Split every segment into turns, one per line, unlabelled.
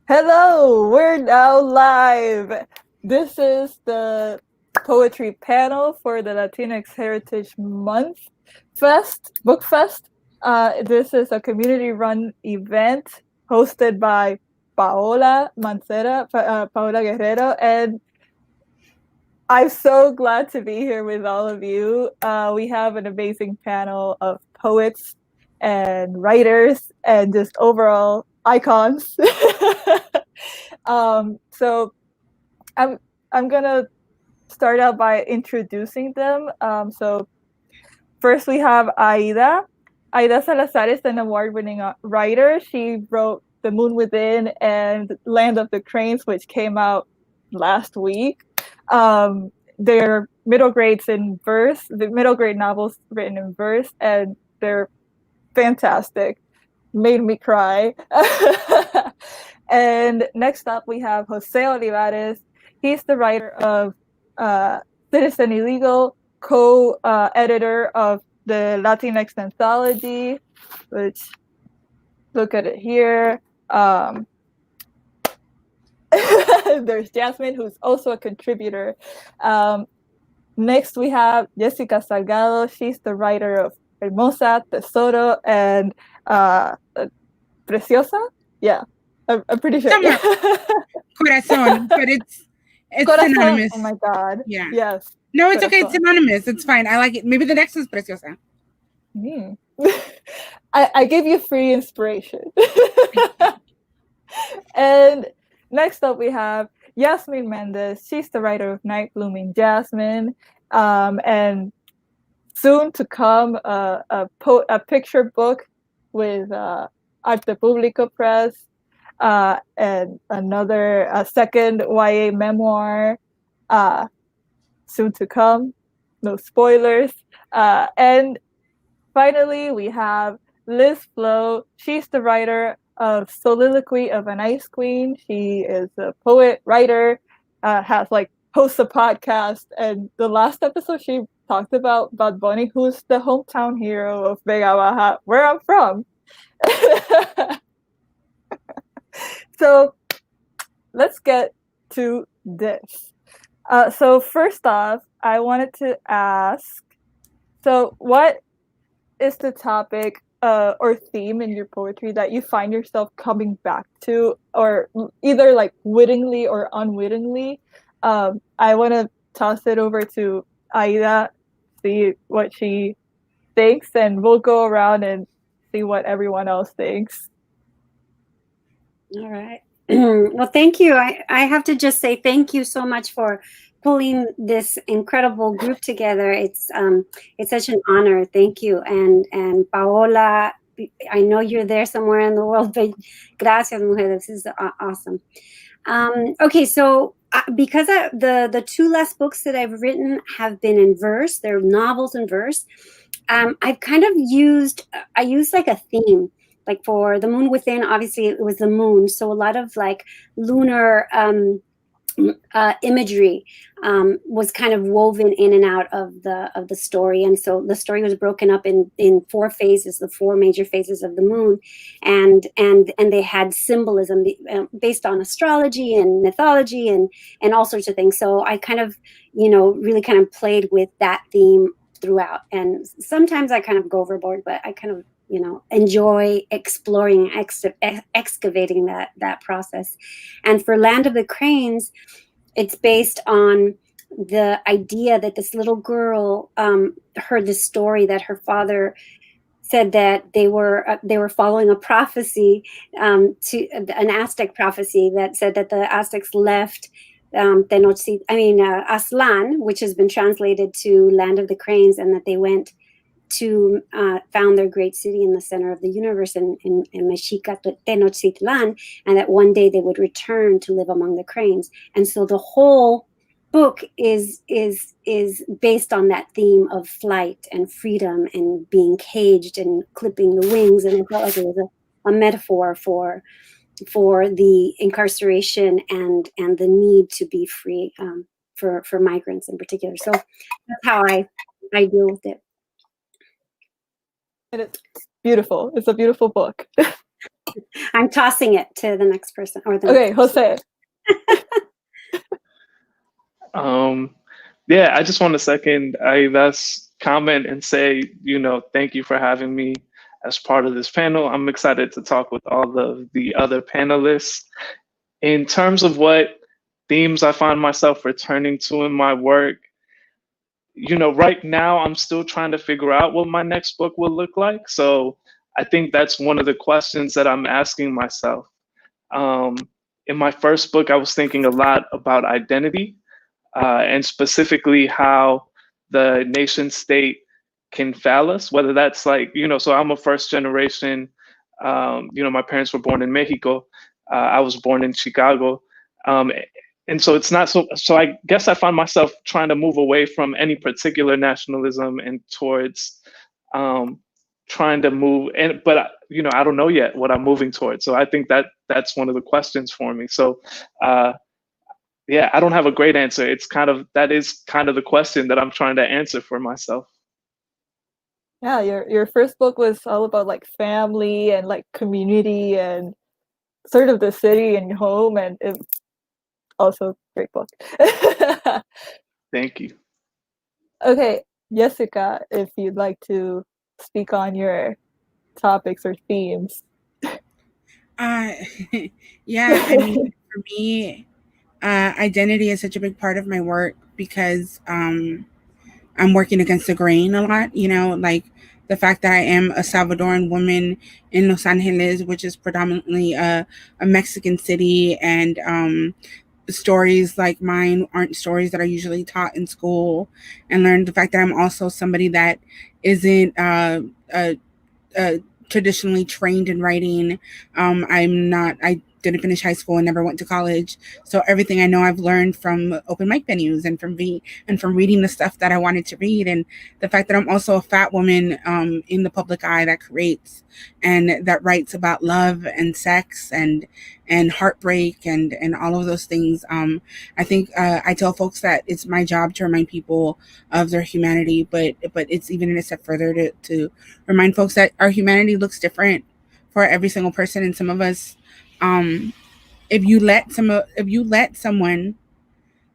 Hello, we're now live. This is the poetry panel for the Latinx Heritage Month Book Fest. This is a community-run event hosted by Paola Guerrero, and I'm so glad to be here with all of you. We have an amazing panel of poets and writers and just overall icons. So I'm gonna start out by introducing them. So first we have Aida. Aida Salazar is an award-winning writer. She wrote The Moon Within and Land of the Cranes, which came out last week. They're middle grades in verse, the middle grade novels written in verse, and they're fantastic. Made me cry. And next up, we have José Olivarez. He's the writer of Citizen Illegal, co-editor of the LATINEXT anthology, which, look at it here. There's Jasmin, who's also a contributor. Next, we have Yesika Salgado. She's the writer of Hermosa, Tesoro, and Preciosa? Yeah, I'm pretty sure.
Corazón, but it's
Corazón.
synonymous.
Oh my God.
Yeah.
Yes.
No, it's
Corazón.
okay. It's synonymous. It's fine. I like it. Maybe the next is Preciosa.
I give you free inspiration. And next up we have Jasminne Méndez. She's the writer of Night Blooming Jasmine, and soon to come a picture book with Arte Público Press, and a second YA memoir, soon to come. No spoilers. And finally, we have Lysz Flo. She's the writer of Soliloquy of an Ice Queen. She is a poet, writer, hosts a podcast. And the last episode, she talked about Bad Bunny, who's the hometown hero of Vega Baja, where I'm from. So let's get to this. So first off, I wanted to ask, so what is the topic or theme in your poetry that you find yourself coming back to, or either like wittingly or unwittingly? I want to toss it over to Aida, see what she thinks, and we'll go around and see what everyone else thinks.
All right. Well, thank you. I have to just say thank you so much for pulling this incredible group together. It's such an honor. Thank you. And Paola, I know you're there somewhere in the world, but gracias, mujer. This is awesome. Okay, so because the two last books that I've written have been in verse, they're novels in verse. I've kind of used like a theme. Like for The Moon Within, obviously it was the moon, so a lot of like lunar imagery was kind of woven in and out of the story, and so the story was broken up in four phases, the four major phases of the moon, and they had symbolism based on astrology and mythology and all sorts of things. So I kind of really kind of played with that theme throughout, and sometimes I kind of go overboard, but I kind of enjoy exploring, excavating that process. And for Land of the Cranes, it's based on the idea that this little girl heard this story that her father said that they were following a prophecy, to an Aztec prophecy that said that the Aztecs left Aztlan, which has been translated to Land of the Cranes, and that they went to found their great city in the center of the universe in Mexica, Tenochtitlan, and that one day they would return to live among the cranes. And so the whole book is based on that theme of flight and freedom and being caged and clipping the wings. And I felt like it was a metaphor for the incarceration and the need to be free, for migrants in particular. So that's how I deal with it.
And it's beautiful. It's a beautiful book.
I'm tossing it to the next person or the
Okay,
next person.
Jose.
Yeah, I just want to second Aida's comment and say, thank you for having me as part of this panel. I'm excited to talk with all of the other panelists. In terms of what themes I find myself returning to in my work, right now I'm still trying to figure out what my next book will look like. So I think that's one of the questions that I'm asking myself. In my first book, I was thinking a lot about identity, and specifically how the nation state can fail us, whether that's like, so I'm a first generation, my parents were born in Mexico. I was born in Chicago. And so it's not so I guess I find myself trying to move away from any particular nationalism and towards trying to move, but I don't know yet what I'm moving towards. So I think that's one of the questions for me. So yeah, I don't have a great answer. That is kind of the question that I'm trying to answer for myself.
Yeah, your first book was all about like family and like community and sort of the city and home, and it also a great book.
Thank you.
Okay, Yesika, if you'd like to speak on your topics or themes.
Yeah, I mean, for me, identity is such a big part of my work because I'm working against the grain a lot, like the fact that I am a Salvadoran woman in Los Angeles, which is predominantly a Mexican city, and stories like mine aren't stories that are usually taught in school, and learn the fact that I'm also somebody that isn't traditionally trained in writing. I didn't finish high school and never went to college. So everything I know I've learned from open mic venues and from reading the stuff that I wanted to read. And the fact that I'm also a fat woman in the public eye that creates and that writes about love and sex and heartbreak and all of those things. I think I tell folks that it's my job to remind people of their humanity, but it's even a step further to remind folks that our humanity looks different for every single person. And some of us, if you let someone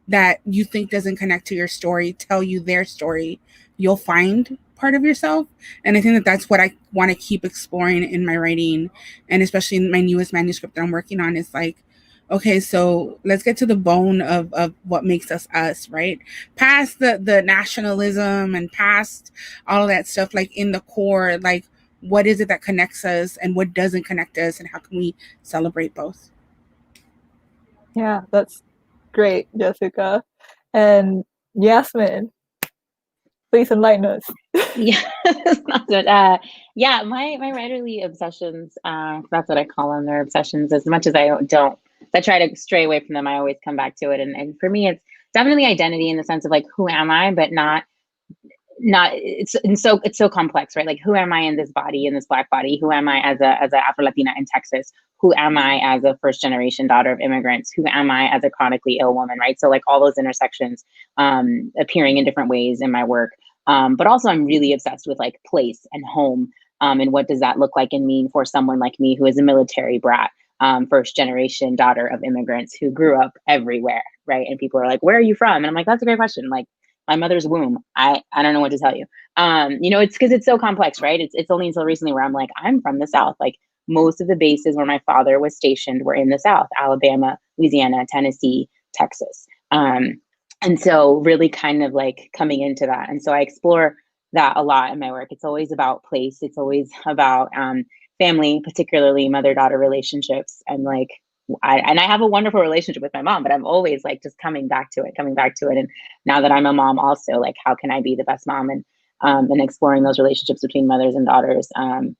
that you think doesn't connect to your story tell you their story, you'll find part of yourself. And I think that that's what I want to keep exploring in my writing, and especially in my newest manuscript that I'm working on. Is like, okay, so let's get to the bone of what makes us, right? Past the nationalism and past all of that stuff, like in the core, like what is it that connects us and what doesn't connect us, and how can we celebrate both?
Yeah, that's great, Yesika. And Jasminne, please enlighten us.
Yeah, not good. Yeah, my writerly obsessions, that's what I call them. They're obsessions. As much as I try to stray away from them, I always come back to it. And for me, it's definitely identity in the sense of like, who am I, but not it's so complex, right? Like, who am I in this body, in this Black body? Who am I as a Afro Latina in Texas? Who am I as a first generation daughter of immigrants? Who am I as a chronically ill woman, right? So like all those intersections appearing in different ways in my work. But also I'm really obsessed with like place and home, and what does that look like and mean for someone like me who is a military brat, first generation daughter of immigrants who grew up everywhere, right? And people are like, where are you from? And I'm like, that's a great question. Like, my mother's womb. I don't know what to tell you. It's because it's so complex, right? It's only until recently where I'm like, I'm from the South. Like most of the bases where my father was stationed were in the South: Alabama, Louisiana, Tennessee, Texas. And so really kind of like coming into that. And so I explore that a lot in my work. It's always about place. It's always about family, particularly mother-daughter relationships. And like, I have a wonderful relationship with my mom, but I'm always like just coming back to it. And now that I'm a mom also, like, how can I be the best mom? And exploring those relationships between mothers and daughters. And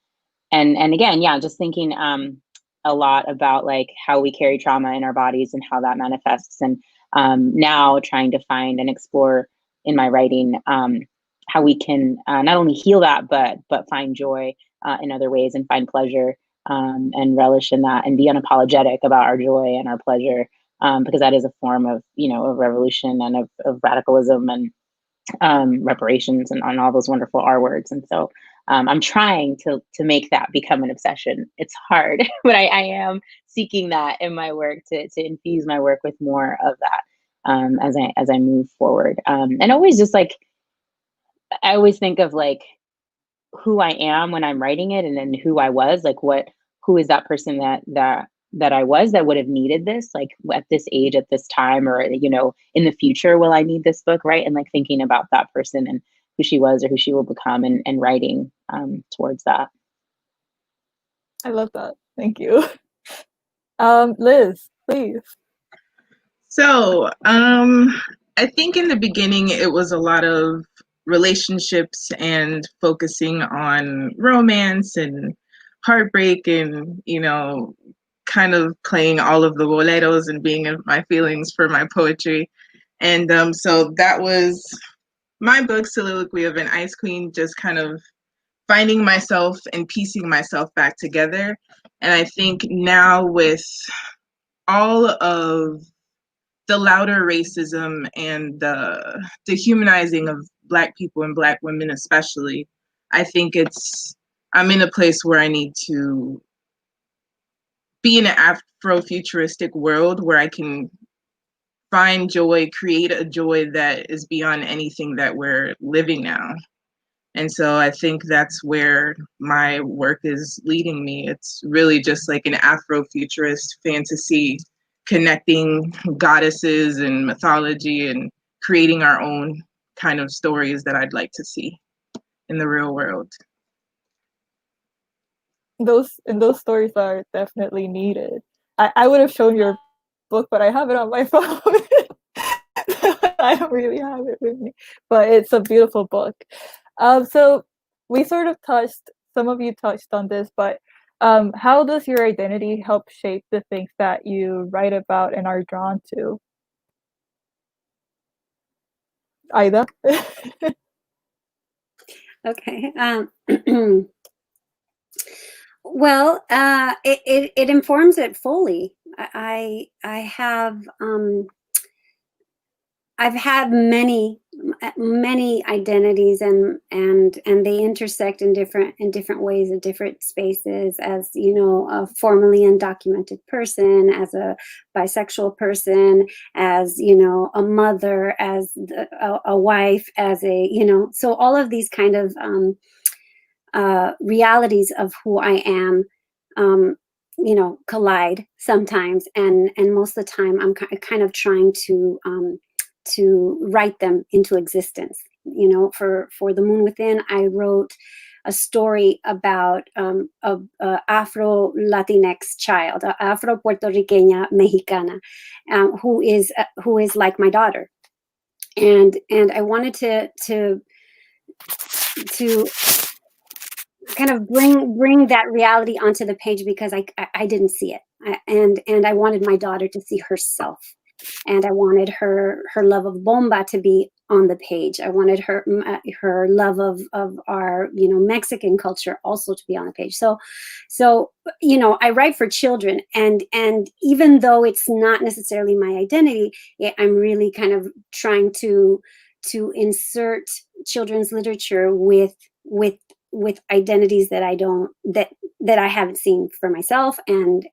again, yeah, just thinking a lot about like how we carry trauma in our bodies and how that manifests. And now trying to find and explore in my writing how we can not only heal that, but find joy in other ways and find pleasure. And relish in that and be unapologetic about our joy and our pleasure, because that is a form of, of revolution and of radicalism and reparations and on all those wonderful R words. And so I'm trying to make that become an obsession. It's hard, but I am seeking that in my work to infuse my work with more of that as I move forward. And always just like, I always think of like who I am when I'm writing it, and then who I was, like who is that person that I was that would have needed this, like at this age, at this time, or, you know, in the future, will I need this book, right? And like thinking about that person and who she was or who she will become, and writing towards that.
I love that. Thank you. Lysz, please.
So, I think in the beginning it was a lot of relationships and focusing on romance and heartbreak and, you know, kind of playing all of the boleros and being in my feelings for my poetry. And so that was my book, Soliloquy of an Ice Queen, just kind of finding myself and piecing myself back together. And I think now with all of the louder racism and the dehumanizing of Black people and Black women especially, I think I'm in a place where I need to be in an Afrofuturistic world where I can find joy, create a joy that is beyond anything that we're living now. And so I think that's where my work is leading me. It's really just like an Afrofuturist fantasy, connecting goddesses and mythology and creating our own kind of stories that I'd like to see in the real world.
Those stories are definitely needed. I would have shown your book, but I have it on my phone. I don't really have it with me, but it's a beautiful book. So we sort of some of you touched on this, but how does your identity help shape the things that you write about and are drawn to? Aida?
Okay. Well, it informs it fully. I've had many identities, and they intersect in different ways, in different spaces. As you know, a formerly undocumented person, as a bisexual person, as you know, a mother, as a wife, as a, you know, so all of these kind of realities of who I am, you know, collide sometimes, and most of the time I'm kind of trying to write them into existence. You know, for The Moon Within, I wrote a story about a Afro Latinx child, a Afro Puerto Riqueña Mexicana, who is like my daughter, and I wanted to kind of bring that reality onto the page, because I didn't see it, and I wanted my daughter to see herself. And I wanted her love of bomba to be on the page. I wanted her love of our, you know, Mexican culture also to be on the page. So you know, I write for children, and even though it's not necessarily my identity, I'm really kind of trying to insert children's literature with identities that I haven't seen for myself, and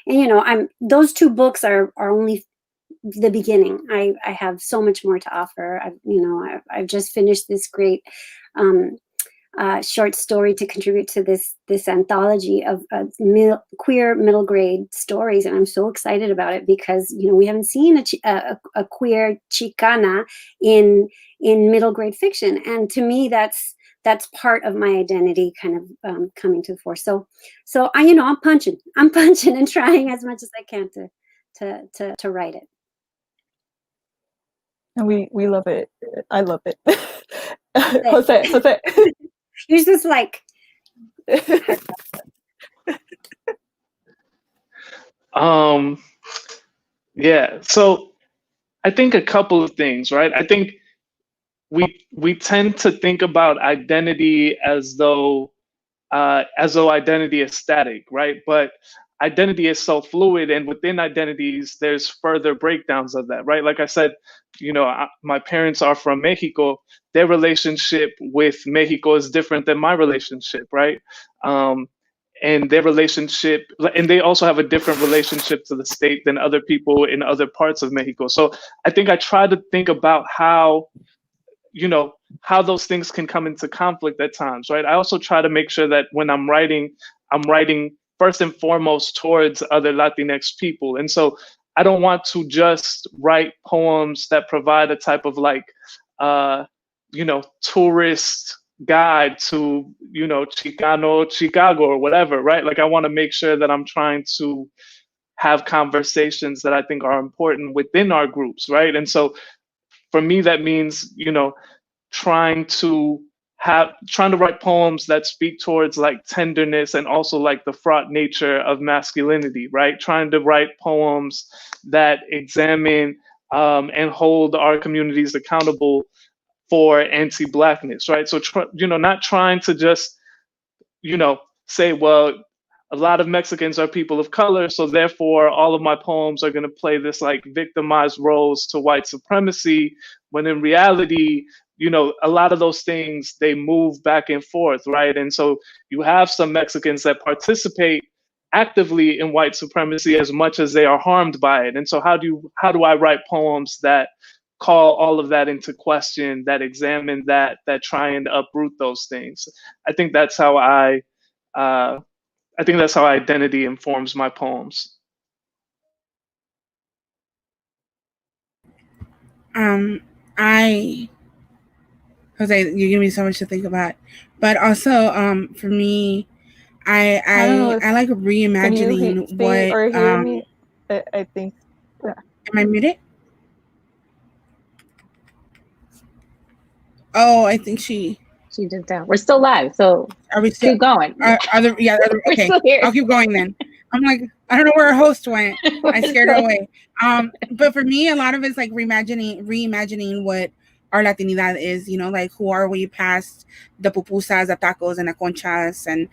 you know, those two books are only the beginning. I have so much more to offer. I've just finished this great short story to contribute to this anthology of queer middle grade stories, and I'm so excited about it, because you know, we haven't seen a queer Chicana in middle grade fiction, and to me that's part of my identity kind of coming to the fore. So you know, I'm punching and trying as much as I can to write it.
And we love it. I love it. Jose.
You're just like.
Yeah. So I think a couple of things, right? I think we tend to think about identity as though identity is static, right? But identity is so fluid, and within identities, there's further breakdowns of that, right? Like I said, my parents are from Mexico. Their relationship with Mexico is different than my relationship, right? And their relationship, and they also have a different relationship to the state than other people in other parts of Mexico. So I think I try to think about how those things can come into conflict at times, right? I also try to make sure that when I'm writing first and foremost towards other Latinx people. And so I don't want to just write poems that provide a type of tourist guide to, Chicano, Chicago or whatever, right? Like I want to make sure that I'm trying to have conversations that I think are important within our groups, right? And so for me, that means, trying to write poems that speak towards like tenderness and also like the fraught nature of masculinity, right? Trying to write poems that examine and hold our communities accountable for anti-Blackness, right? So, not trying to just, say, well, a lot of Mexicans are people of color, so therefore all of my poems are going to play this like victimized roles to white supremacy, when in reality, a lot of those things, they move back and forth, right? And so you have some Mexicans that participate actively in white supremacy as much as they are harmed by it. And so how do I write poems that call all of that into question, that examine that try and uproot those things? I think that's how identity informs my poems.
Jose, you give me so much to think about, but also for me, I like reimagining what.
Or hear me? I think. Yeah.
Am I muted? Oh, I think she
just down. We're still live, so
are we still
keep going?
Okay. I'll keep going then. I'm like, I don't know where our host went. I scared her away. But for me, a lot of it's like reimagining what our Latinidad is, like who are we past the pupusas, the tacos, and the conchas, and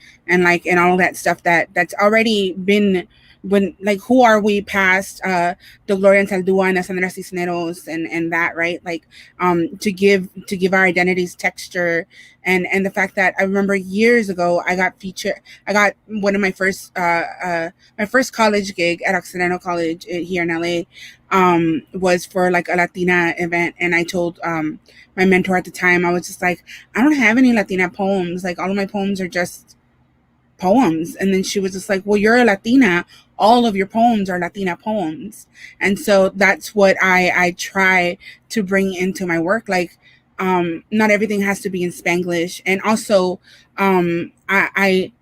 all of that stuff that's already been, when, like, who are we past the Gloria and Saldua and the Sandra Cisneros and that, right? Like to give our identities texture, and the fact that I remember years ago I got one of my first college gig at Occidental College here in LA was for like a Latina event, and I told my mentor at the time, I was just like, I don't have any Latina poems, like all of my poems are just poems. And then she was just like, well, you're a Latina, all of your poems are Latina poems. And so that's what I try to bring into my work. Like not everything has to be in Spanglish. And also I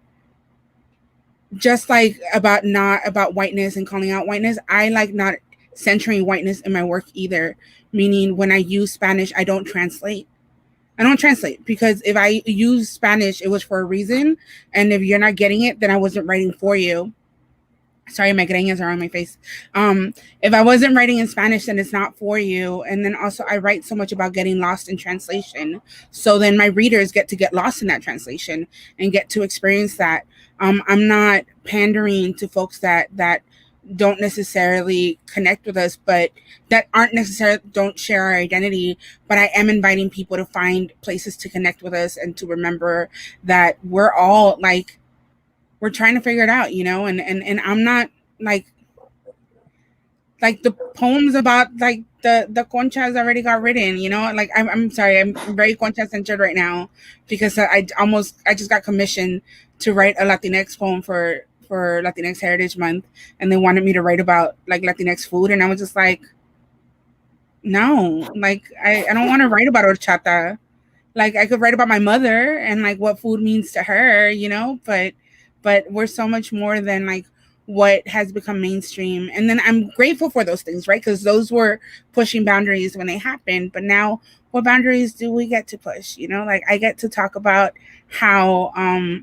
just like about whiteness and calling out whiteness, I like not centering whiteness in my work either. Meaning when I use Spanish, I don't translate, because if I use Spanish, it was for a reason. And if you're not getting it, then I wasn't writing for you. Sorry, my greñas are on my face. If I wasn't writing in Spanish, then it's not for you. And then also I write so much about getting lost in translation. So then my readers get to get lost in that translation and get to experience that. I'm not pandering to folks that don't necessarily connect with us, but that aren't necessarily, don't share our identity, but I am inviting people to find places to connect with us and to remember that we're all like, we're trying to figure it out, and I'm not like the poems about like the conchas already got written, like I'm sorry, I'm very concha centered right now because I just got commissioned to write a Latinx poem for Latinx Heritage Month, and they wanted me to write about like Latinx food, and I was just like, no, like I don't want to write about horchata. Like I could write about my mother and like what food means to her, but we're so much more than like what has become mainstream. And then I'm grateful for those things, right? Because those were pushing boundaries when they happened. But now what boundaries do we get to push? Like I get to talk about how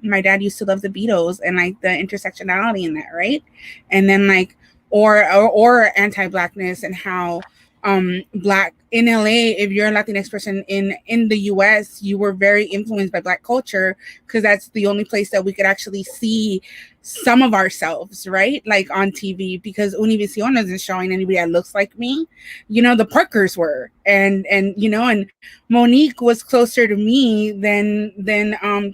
my dad used to love the Beatles and like the intersectionality in that, right? And then like or anti-Blackness and how Black in LA, if you're a Latinx person in the US, you were very influenced by Black culture because that's the only place that we could actually see some of ourselves, right? Like on TV, because Univision isn't showing anybody that looks like me. You know, the Parkers were, and you know, and Monique was closer to me than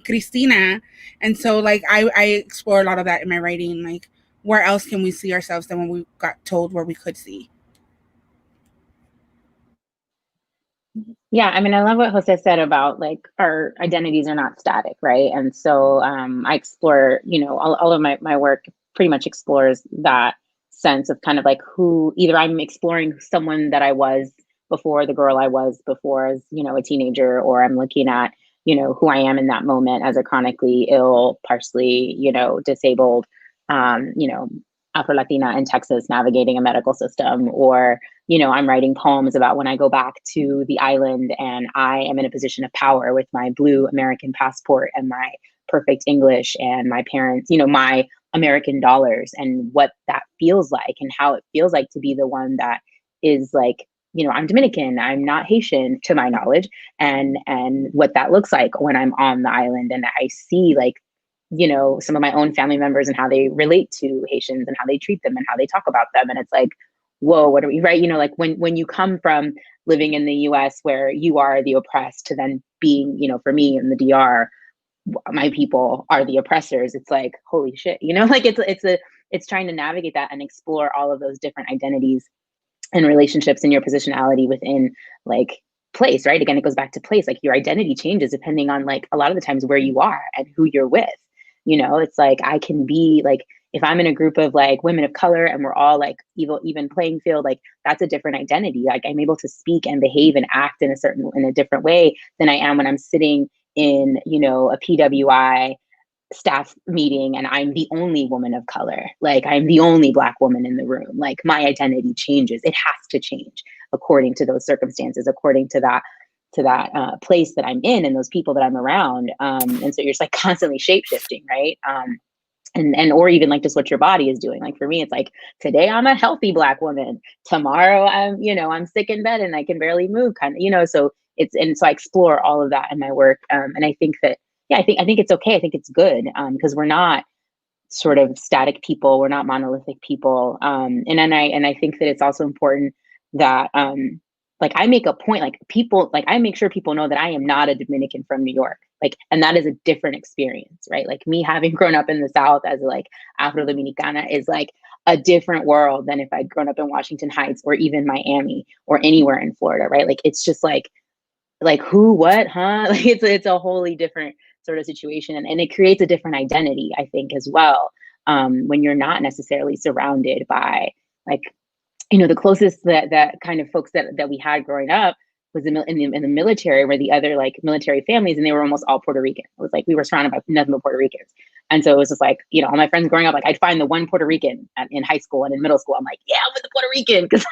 Cristina, and so like I explore a lot of that in my writing. Like, where else can we see ourselves than when we got told where we could see?
Yeah, I mean, I love what Jose said about like our identities are not static, right? And so I explore, you know, all of my work pretty much explores that sense of kind of like who, either I'm exploring someone that I was before, the girl I was before as, you know, a teenager, or I'm looking at, you know, who I am in that moment as a chronically ill, partially, you know, disabled, you know, Afro-Latina in Texas navigating a medical system, or you know, I'm writing poems about when I go back to the island and I am in a position of power with my blue American passport and my perfect English and my parents, you know, my American dollars, and what that feels like and how it feels like to be the one that is like, you know, I'm Dominican, I'm not Haitian to my knowledge, and what that looks like when I'm on the island and I see like, you know, some of my own family members and how they relate to Haitians and how they treat them and how they talk about them. And it's like, whoa, what are we, right? You know, like when you come from living in the US where you are the oppressed to then being, you know, for me in the DR, my people are the oppressors. It's like, holy shit, you know, like it's trying to navigate that and explore all of those different identities and relationships and your positionality within like place, right? Again, it goes back to place. Like your identity changes depending on like a lot of the times where you are and who you're with. You know, it's like I can be like, if I'm in a group of like women of color and we're all like even playing field, like that's a different identity. Like I'm able to speak and behave and act in a different way than I am when I'm sitting in, you know, a PWI staff meeting and I'm the only woman of color. Like I'm the only Black woman in the room. Like my identity changes. It has to change according to those circumstances, according to that place that I'm in and those people that I'm around. And so you're just like constantly shape shifting, right? And or even like just what your body is doing. Like for me, it's like today I'm a healthy Black woman. Tomorrow I'm, you know, I'm sick in bed and I can barely move, kind of, you know. So so I explore all of that in my work, and I think that I think it's okay. I think it's good because we're not sort of static people. We're not monolithic people, and I think that it's also important that like I make a point, like people, like I make sure people know that I am not a Dominican from New York, like, and that is a different experience, right? Like me having grown up in the South as like Afro Dominicana is like a different world than if I'd grown up in Washington Heights or even Miami or anywhere in Florida, right? Like it's just like who, what, huh? Like it's a wholly different sort of situation, and it creates a different identity, I think, as well. When you're not necessarily surrounded by like, you know, the closest that kind of folks that we had growing up was in the military, where the other like military families, and they were almost all Puerto Rican. It was like we were surrounded by nothing but Puerto Ricans. And so it was just like, you know, all my friends growing up, like I'd find the one Puerto Rican in high school and in middle school. I'm like, yeah, I'm with the Puerto Rican, because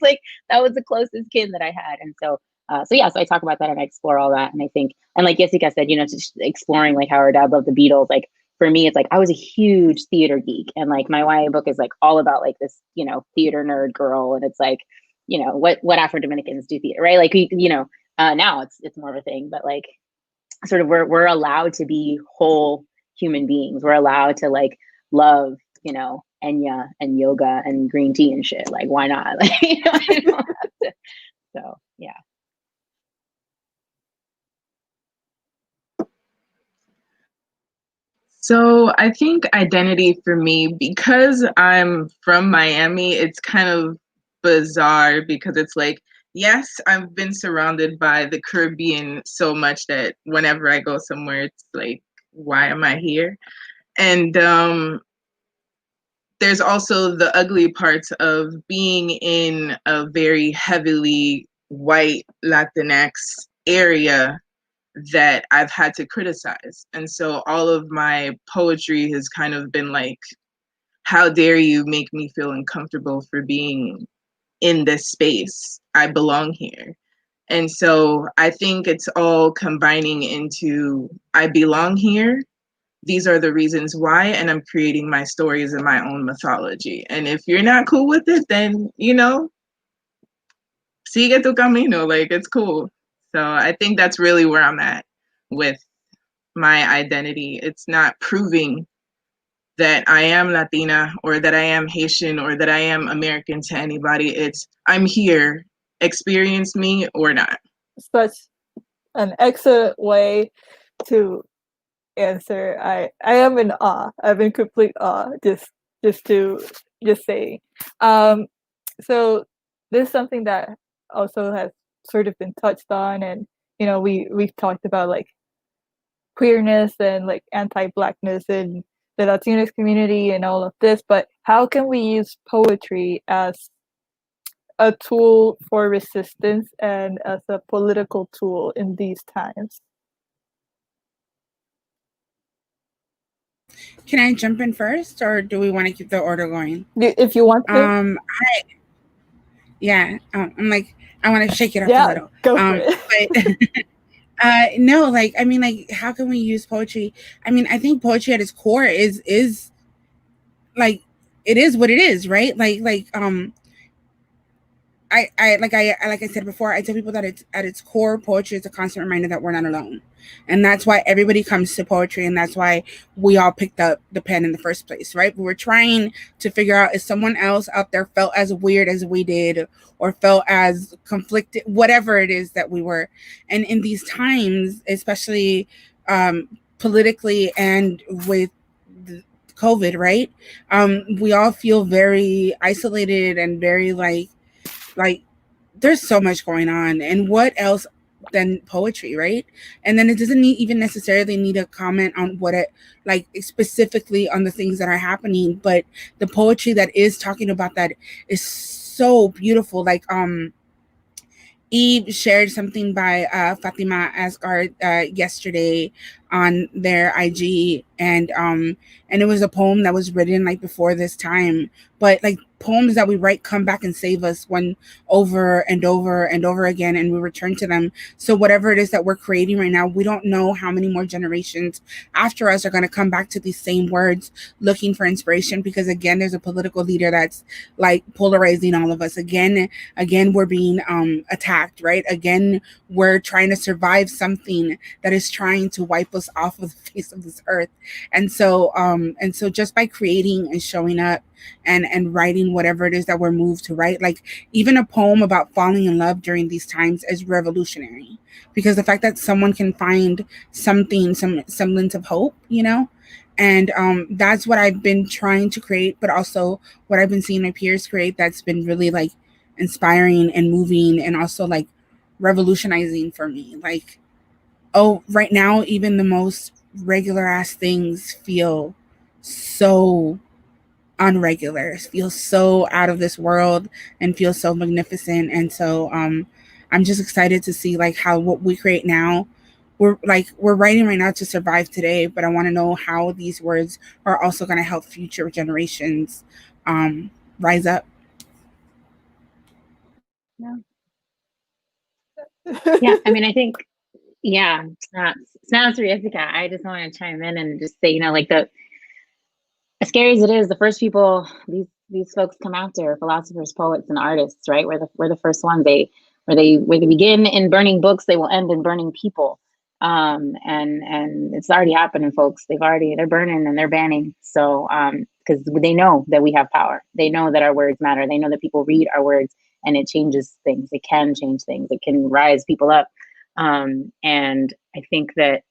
like that was the closest kin that I had. And so so I talk about that and I explore all that. And I think, and like Yesika said, you know, just exploring like how our dad loved the Beatles, like for me, it's like I was a huge theater geek, and like my YA book is like all about like this, you know, theater nerd girl, and it's like, you know, what Afro Dominicans do theater, right? Like you know, now it's more of a thing, but like sort of we're allowed to be whole human beings. We're allowed to like love, you know, Enya and yoga and green tea and shit. Like why not? Like, you know, I don't have to. So yeah.
So I think identity for me, because I'm from Miami, it's kind of bizarre because it's like, yes, I've been surrounded by the Caribbean so much that whenever I go somewhere, it's like, why am I here? And there's also the ugly parts of being in a very heavily white Latinx area that I've had to criticize. And so all of my poetry has kind of been like, how dare you make me feel uncomfortable for being in this space? I belong here. And so I think it's all combining into I belong here. These are the reasons why, and I'm creating my stories and my own mythology. And if you're not cool with it, then, you know, sigue tu camino, like it's cool. So I think that's really where I'm at with my identity. It's not proving that I am Latina or that I am Haitian or that I am American to anybody. It's I'm here, experience me or not.
Such an excellent way to answer. I am in awe. I'm in complete awe. Just saying. So this is something that also has sort of been touched on, and you know we've talked about like queerness and like anti-blackness in the Latinx community and all of this, but how can we use poetry as a tool for resistance and as a political tool in these times?
Can I jump in first, or do we want to keep the order going?
If you want to.
I'm like, I want to shake it up a little.
Go for it.
But no, like, I mean, like, how can we use poetry? I mean, I think poetry at its core is like, it is what it is, right? Like I said before, I tell people that it's at its core, poetry is a constant reminder that we're not alone. And that's why everybody comes to poetry, and that's why we all picked up the pen in the first place, right? We were trying to figure out if someone else out there felt as weird as we did, or felt as conflicted, whatever it is that we were. And in these times, especially politically and with COVID, right? We all feel very isolated and very like there's so much going on, and what else than poetry, right? And then it doesn't even necessarily need a comment on what it like specifically on the things that are happening, but the poetry that is talking about that is so beautiful. Like Eve shared something by Fatima Asghar yesterday on their IG, and it was a poem that was written like before this time, but like poems that we write come back and save us one over and over and over again, and we return to them. So whatever it is that we're creating right now, we don't know how many more generations after us are going to come back to these same words looking for inspiration, because again, there's a political leader that's like polarizing all of us. Again, we're being attacked, right? Again, we're trying to survive something that is trying to wipe us off of the face of this earth. And so just by creating and showing up and writing whatever it is that we're moved to write, like even a poem about falling in love during these times is revolutionary, because the fact that someone can find something, some semblance of hope, you know, and that's what I've been trying to create, but also what I've been seeing my peers create that's been really like inspiring and moving, and also like revolutionizing for me. Like, oh, right now even the most regular ass things feel so unregular, feel so out of this world, and feel so magnificent. And so I'm just excited to see like how what we create now, we're writing right now to survive today, but I want to know how these words are also going to help future generations rise up.
Yeah, I mean, I think, yeah, snaps for Yesika. I just want to chime in and just say, you know, like as scary as it is, the first people these folks come after, philosophers, poets, and artists, right? We're the first ones. Where they begin in burning books, they will end in burning people. And it's already happening, folks. They're burning and they're banning. So because they know that we have power. They know that our words matter. They know that people read our words and it changes things. It can change things. It can rise people up. And I think that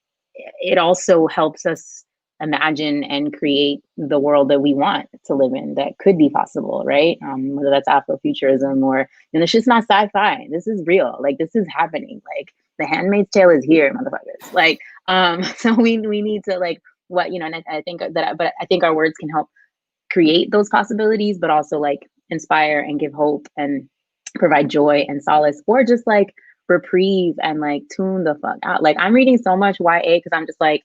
it also helps us imagine and create the world that we want to live in, that could be possible, right? Whether that's Afrofuturism or, you know, it's just not sci-fi. This is real. Like, this is happening. Like, The Handmaid's Tale is here, motherfuckers. Like, so we need to like what, you know, and I think that, but I think our words can help create those possibilities, but also like inspire and give hope and provide joy and solace, or just like reprieve and like tune the fuck out. Like, I'm reading so much YA because I'm just like,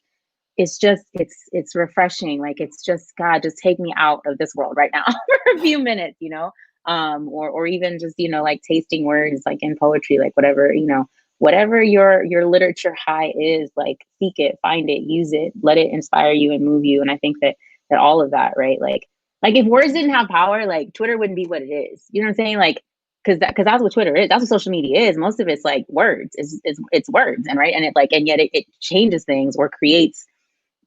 it's refreshing. Like, it's just, God, just take me out of this world right now for a few minutes, you know, or even just, you know, like tasting words, like in poetry, like whatever, you know, whatever your literature high is, like seek it, find it, use it, let it inspire you and move you. And I think that all of that, right? Like if words didn't have power, like Twitter wouldn't be what it is. You know what I'm saying? Like, because that's what Twitter is. That's what social media is. Most of it's like words. It's words, and right, and it like, and yet it changes things or creates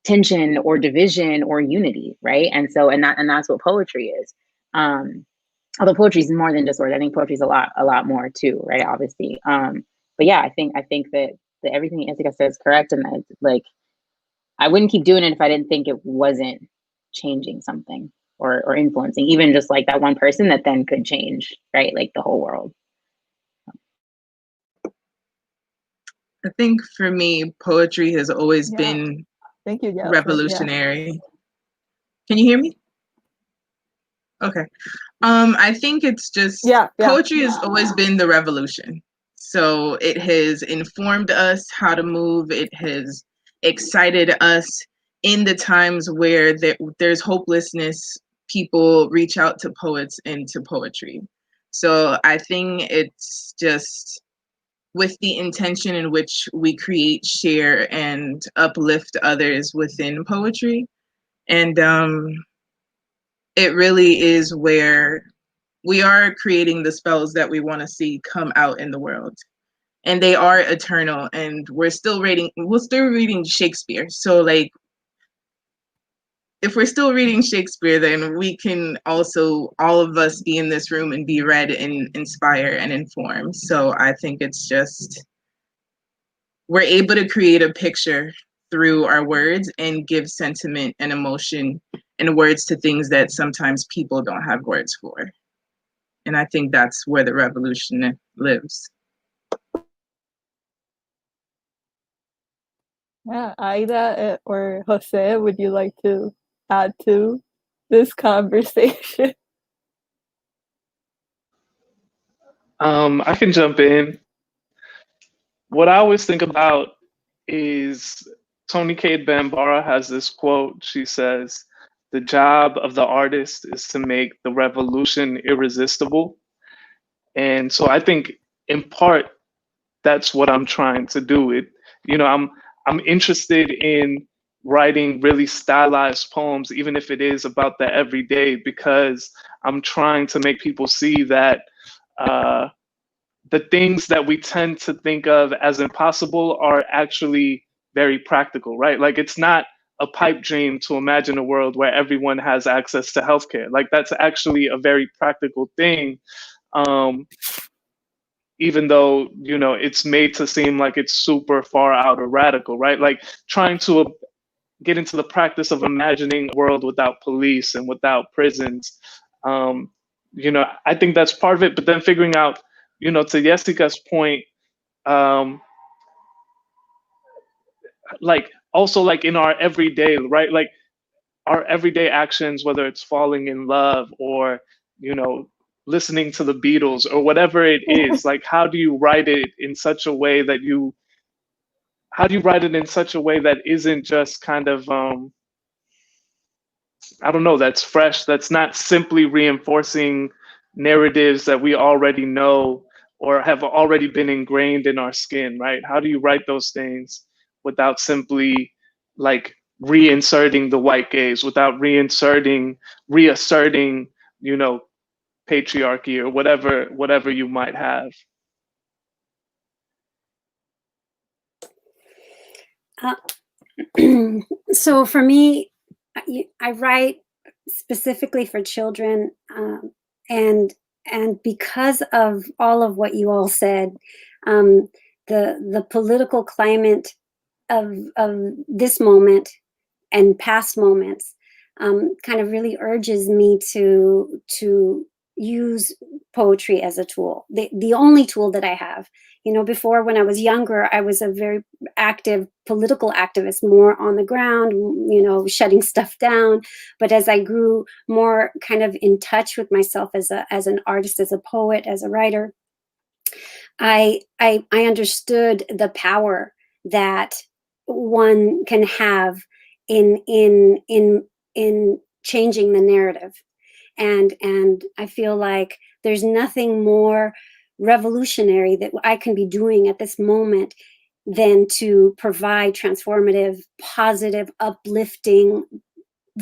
tension or division or unity, right? And so, and that's what poetry is. Although poetry is more than just words. I think poetry is a lot more too, right? Obviously. But yeah, I think that everything Yesika says is correct, and that, like, I wouldn't keep doing it if I didn't think it wasn't changing something or influencing, even just like that one person that then could change, right? Like the whole world.
I think for me, poetry has always been
Thank you, Jasmin.
revolutionary. Yeah. Can you hear me? Okay. I think it's just poetry has always been the revolution. So it has informed us how to move. It has excited us in the times where there's hopelessness. People reach out to poets and to poetry. So I think it's just with the intention in which we create, share, and uplift others within poetry. And it really is where we are creating the spells that we want to see come out in the world. And they are eternal, and we're still reading Shakespeare. So like, if we're still reading Shakespeare, then we can also, all of us, be in this room and be read and inspire and inform. So I think it's just, we're able to create a picture through our words and give sentiment and emotion and words to things that sometimes people don't have words for. And I think that's where the revolution lives.
Yeah, Aida or Jose, would you like to add to this conversation?
I can jump in. What I always think about is Toni Cade Bambara has this quote. She says, "The job of the artist is to make the revolution irresistible." And so I think in part that's what I'm trying to do. I'm interested in writing really stylized poems, even if it is about the everyday, because I'm trying to make people see that the things that we tend to think of as impossible are actually very practical, right? Like, it's not a pipe dream to imagine a world where everyone has access to healthcare. Like, that's actually a very practical thing. Even though, it's made to seem like it's super far out or radical, right? Like, trying to get into the practice of imagining a world without police and without prisons. I think that's part of it, but then figuring out, to Yesika's point, like, also, like, in our everyday, right? Like, our everyday actions, whether it's falling in love or, listening to the Beatles or whatever it is, like, how do you write it in such a way that isn't just kind of, I don't know, that's fresh, that's not simply reinforcing narratives that we already know or have already been ingrained in our skin, right? How do you write those things without simply, like, reinserting the white gaze, without reasserting, patriarchy or whatever you might have?
So for me, I write specifically for children, and because of all of what you all said, the political climate of this moment and past moments kind of really urges me to use poetry as a tool, the only tool that I have. Before, when I was younger, I was a very active political activist, more on the ground, shutting stuff down. But as I grew more kind of in touch with myself as an artist, as a poet, as a writer, I understood the power that one can have in changing the narrative. And I feel like there's nothing more revolutionary that I can be doing at this moment than to provide transformative, positive, uplifting,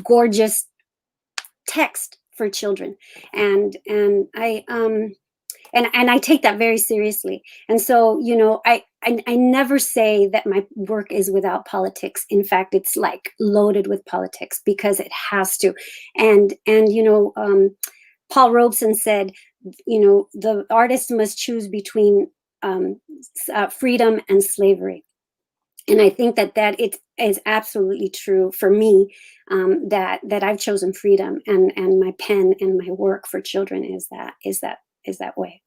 gorgeous text for children. And I take that very seriously. And so, I I never say that my work is without politics. In fact, it's like loaded with politics because it has to. And you know, Paul Robeson said, you know, the artist must choose between freedom and slavery. And I think that it is absolutely true for me, that I've chosen freedom, and my pen and my work for children is that way.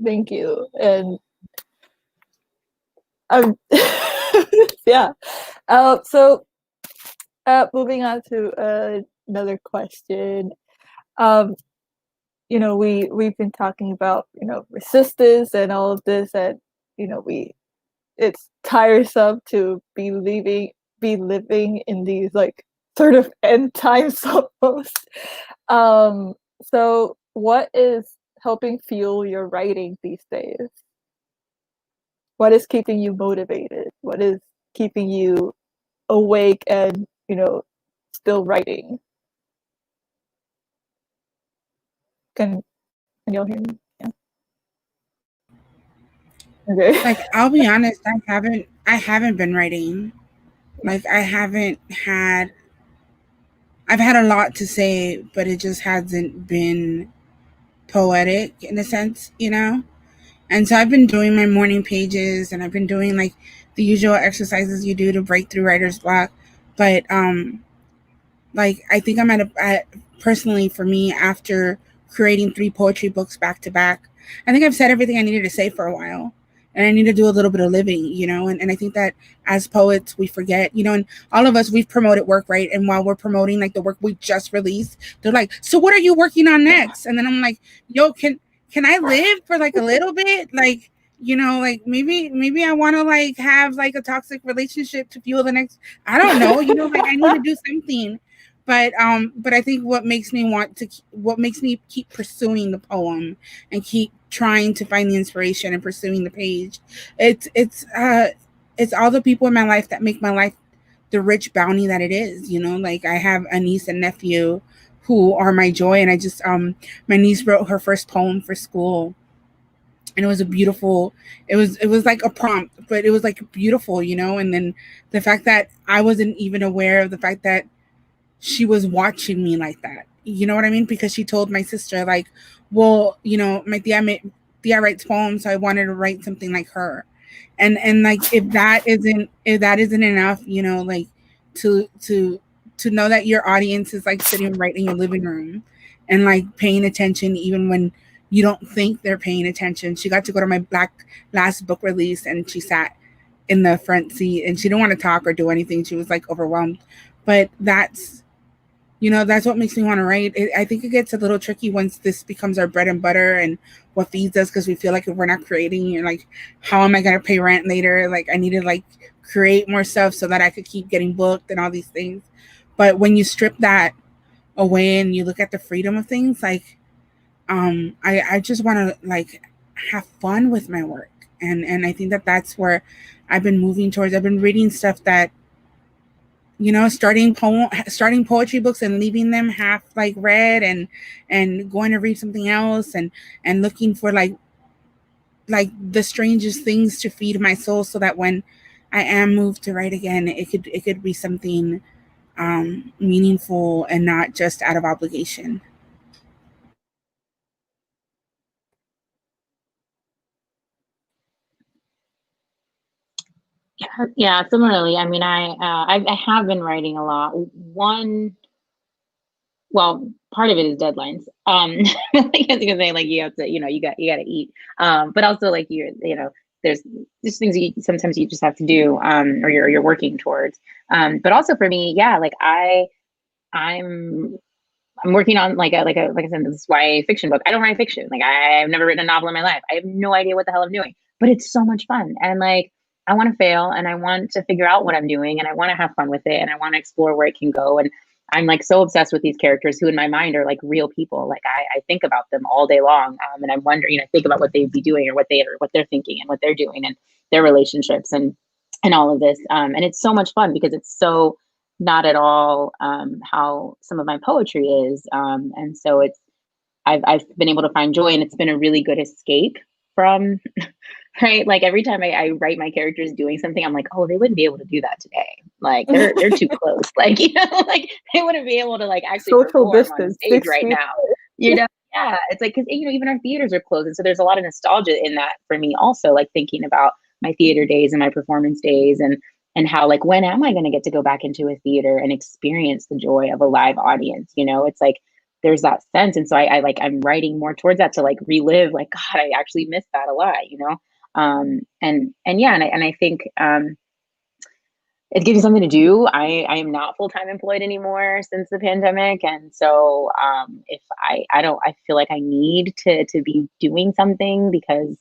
Thank you. And yeah. So moving on to another question. You know, we've been talking about, you know, resistance and all of this, and you know, it's tiresome to be living in these like sort of end times almost. So what is helping fuel your writing these days? What is keeping you motivated? What is keeping you awake and, you know, still writing? Can y'all hear me? Yeah. Okay.
Like, I'll be honest, I haven't been writing. Like, I've had a lot to say, but it just hasn't been poetic in a sense, you know? And so I've been doing my morning pages, and I've been doing like the usual exercises you do to break through writer's block. But like, I think I'm personally, for me, after creating 3 poetry books back to back, I think I've said everything I needed to say for a while. And I need to do a little bit of living, you know? And I think that as poets, we forget, you know, and all of us, we've promoted work, right? And while we're promoting like the work we just released, they're like, so what are you working on next? And then I'm like, yo, can I live for like a little bit? Like, you know, like maybe I want to like have like a toxic relationship to fuel the next, I don't know, you know, like I need to do something. But I think what makes me keep pursuing the poem and keep trying to find the inspiration and pursuing the page, it's all the people in my life that make my life the rich bounty that it is, you know. Like, I have a niece and nephew who are my joy, and I just my niece wrote her first poem for school, and it was it was like a prompt, but it was like beautiful, you know. And then the fact that I wasn't even aware of the fact that she was watching me like that. You know what I mean? Because she told my sister, like, well, you know, my tia writes poems, so I wanted to write something like her. And like, if that isn't enough, you know, like to know that your audience is like sitting right in your living room and like paying attention even when you don't think they're paying attention. She got to go to my last book release, and she sat in the front seat, and she didn't want to talk or do anything. She was like overwhelmed. But that's, you know, that's what makes me want to write. I think it gets a little tricky once this becomes our bread and butter and what feeds us, because we feel like if we're not creating, you're like, how am I going to pay rent later? Like, I need to like create more stuff so that I could keep getting booked and all these things. But when you strip that away and you look at the freedom of things, like, I just want to like have fun with my work. And I think that that's where I've been moving towards. I've been reading stuff that, you know, starting poetry books and leaving them half like read, and going to read something else, and looking for like the strangest things to feed my soul, so that when I am moved to write again, it could be something meaningful and not just out of obligation.
Yeah, similarly. I mean, I have been writing a lot. Well, part of it is deadlines. Like, as you can say, like, you have to, you know, you got to eat. But also, like, you know, there's just things sometimes you just have to do, or you're working towards. But also for me, yeah, like I'm working on like I said, this YA fiction book. I don't write fiction. Like, I've never written a novel in my life. I have no idea what the hell I'm doing, but it's so much fun. And like, I want to fail, and I want to figure out what I'm doing, and I want to have fun with it, and I want to explore where it can go. And I'm like so obsessed with these characters who in my mind are like real people. Like, I think about them all day long. And I'm wondering, I think about what they'd be doing, or what they're thinking, and what they're doing, and their relationships, and all of this. And it's so much fun because it's so not at all how some of my poetry is. And so I've been able to find joy, and it's been a really good escape from, right? Like every time I write my characters doing something, I'm like, oh, they wouldn't be able to do that today. Like they're too close. Like, you know, like they wouldn't be able to like actually
Social
perform on
distance,
stage
6
right
feet.
now. You know, yeah. It's like, cause you know, even our theaters are closed. And so there's a lot of nostalgia in that for me also, like thinking about my theater days and my performance days and how like, when am I going to get to go back into a theater and experience the joy of a live audience? You know, it's like, there's that sense. And so I'm writing more towards that to like relive, like, God, I actually miss that a lot, you know? And yeah, and I think, it gives you something to do. I am not full-time employed anymore since the pandemic. And so, if I feel like I need to be doing something because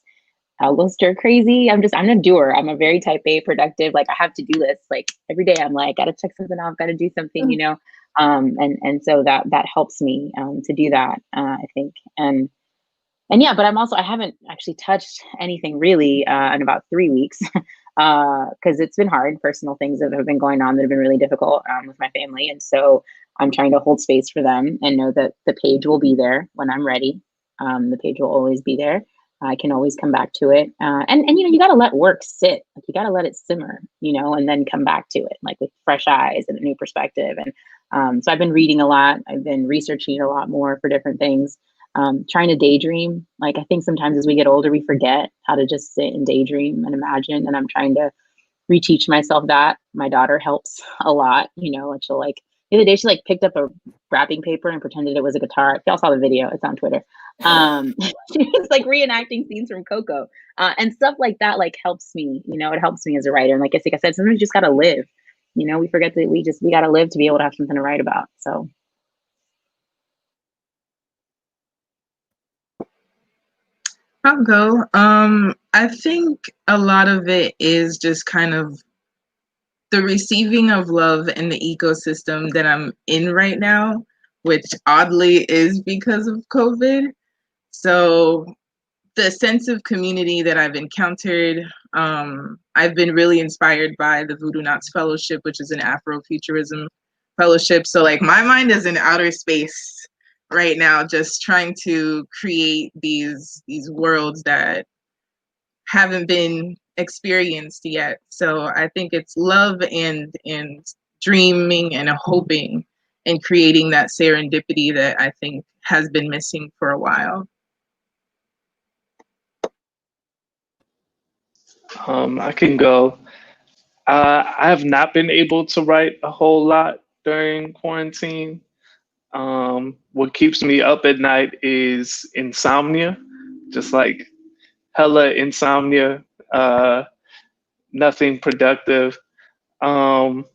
I'll go stir crazy. I'm a doer. I'm a very type A productive. Like I have to do lists. Like every day I'm like, gotta check something off, gotta do something, you know? And so that helps me, to do that, I think. And yeah, but I haven't actually touched anything really, in about 3 weeks, because it's been hard. Personal things that have been going on that have been really difficult, with my family. And so I'm trying to hold space for them and know that the page will be there when I'm ready. The page will always be there. I can always come back to it. And you know, you got to let work sit. Like you got to let it simmer, you know, and then come back to it, like with fresh eyes and a new perspective. And so I've been reading a lot. I've been researching a lot more for different things. Trying to daydream. Like I think sometimes as we get older, we forget how to just sit and daydream and imagine. And I'm trying to reteach myself that. My daughter helps a lot, you know, and she'll like, the other day she like picked up a wrapping paper and pretended it was a guitar. If y'all saw the video, it's on Twitter. She was like reenacting scenes from Coco, and stuff like that, like helps me, you know, it helps me as a writer. And like Yesika said, sometimes you just got to live, you know, we forget that we got to live to be able to have something to write about. So.
I'll go. I think a lot of it is just kind of the receiving of love in the ecosystem that I'm in right now, which oddly is because of COVID. So the sense of community that I've encountered, I've been really inspired by the Voodoo Knots Fellowship, which is an Afrofuturism fellowship. So like my mind is in outer space right now, just trying to create these worlds that haven't been experienced yet. So I think it's love and dreaming and hoping and creating that serendipity that I think has been missing for a while.
I can go. I have not been able to write a whole lot during quarantine. What keeps me up at night is insomnia, just like hella insomnia, nothing productive. Um,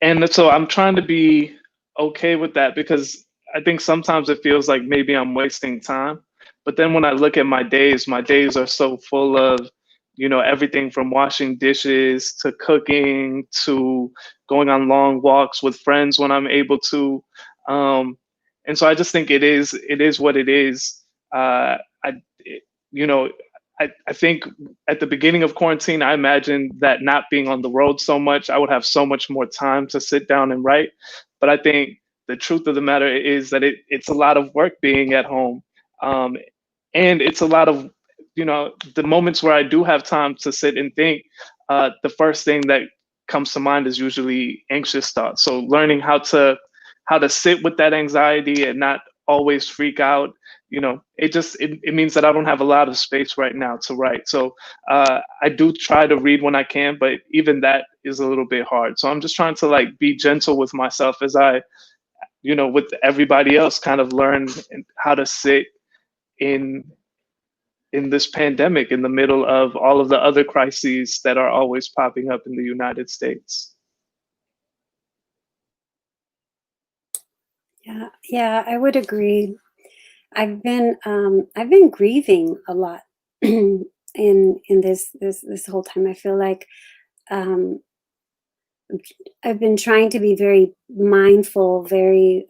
and so I'm trying to be okay with that because I think sometimes it feels like maybe I'm wasting time. But then when I look at my days are so full of, you know, everything from washing dishes to cooking to going on long walks with friends when I'm able to. And so I just think it is what it is. You know, I think at the beginning of quarantine, I imagined that not being on the road so much, I would have so much more time to sit down and write. But I think the truth of the matter is that it's a lot of work being at home. And it's a lot of, you know, the moments where I do have time to sit and think, the first thing that comes to mind is usually anxious thoughts. So learning how to sit with that anxiety and not always freak out, you know, it means that I don't have a lot of space right now to write. So I do try to read when I can, but even that is a little bit hard. So I'm just trying to like be gentle with myself as I, you know, with everybody else, kind of learn how to sit in this pandemic in the middle of all of the other crises that are always popping up in the United States.
Yeah, I would agree. I've been grieving a lot in this whole time. I feel like I've been trying to be very mindful, very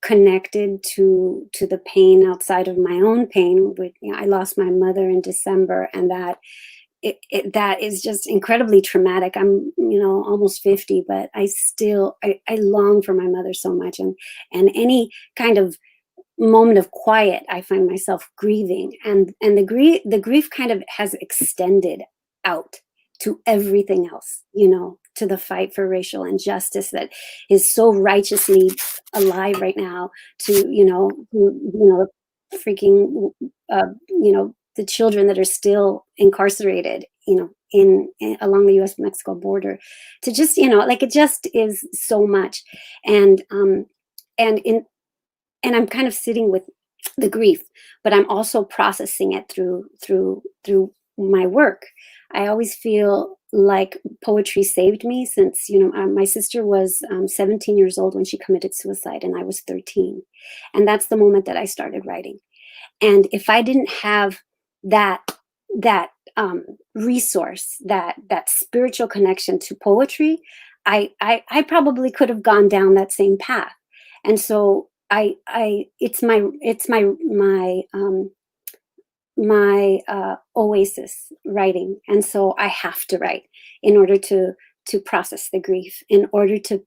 connected to the pain outside of my own pain. You know, I lost my mother in December, and that that is just incredibly traumatic. I'm, you know, almost 50, but I long for my mother so much, and any kind of moment of quiet, I find myself grieving, and the grief kind of has extended out to everything else, you know, to the fight for racial injustice that is so righteously alive right now, to, you know, freaking, you know, the children that are still incarcerated, you know, in along the U.S. Mexico border, to just, you know, like, it just is so much. And and I'm kind of sitting with the grief, but I'm also processing it through my work. I always feel like poetry saved me, since, you know, my sister was 17 years old when she committed suicide, and I was 13. And that's the moment that I started writing. And if I didn't have that resource, that spiritual connection to poetry, I probably could have gone down that same path. And so it's my oasis, writing. And so I have to write in order to process the grief, in order to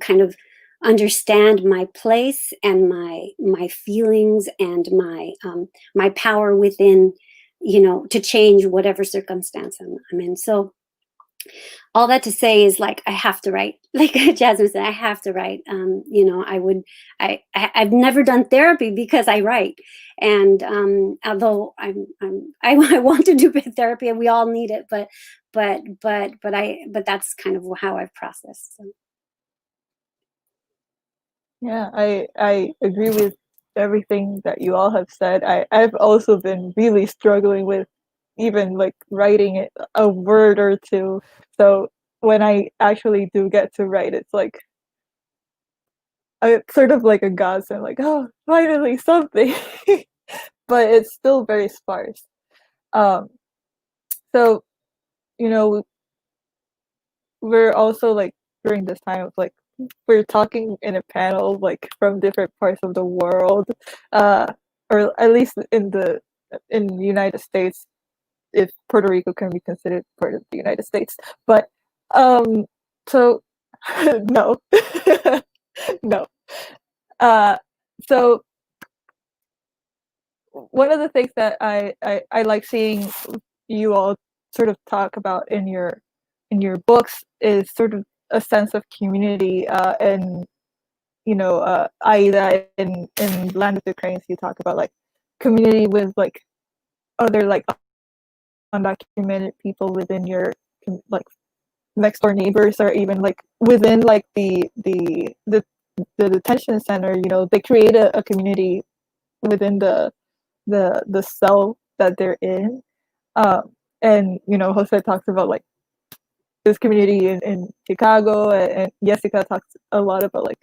kind of understand my place and my feelings and my power within, you know, to change whatever circumstance I'm in. So all that to say is, like, I have to write. Like Jasmine said, I have to write. You know, I've never done therapy because I write. And although I want to do therapy, and we all need it, but that's kind of how I've processed. So.
Yeah, I agree with everything that you all have said. I've also been really struggling with even like writing a word or two. So when I actually do get to write, it's like it's sort of like a godsend, like, oh, finally something. But it's still very sparse. So, you know, we're also like during this time of like we're talking in a panel like from different parts of the world, or at least in the United States, if Puerto Rico can be considered part of the United States. But so no, no. So one of the things that I like seeing you all sort of talk about in your books is sort of a sense of community, and you know, Aida in Land of the Cranes, you talk about like community with like other like undocumented people within your like next door neighbors, or even like within like the detention center. You know, they create a community within the cell that they're in. And you know, Jose talks about like this community in Chicago, and Yesika talks a lot about like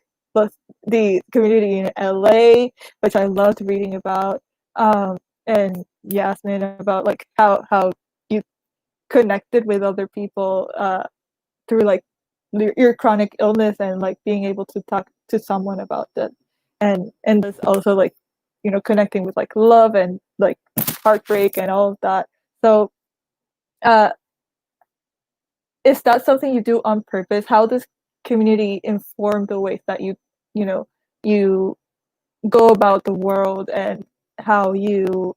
the community in LA, which I loved reading about, and Jasminne about like how you connected with other people through like your chronic illness, and like being able to talk to someone about that, and there's also like, you know, connecting with like love and like heartbreak and all of that. So is that something you do on purpose? How does community inform the ways that you know, you go about the world, and how you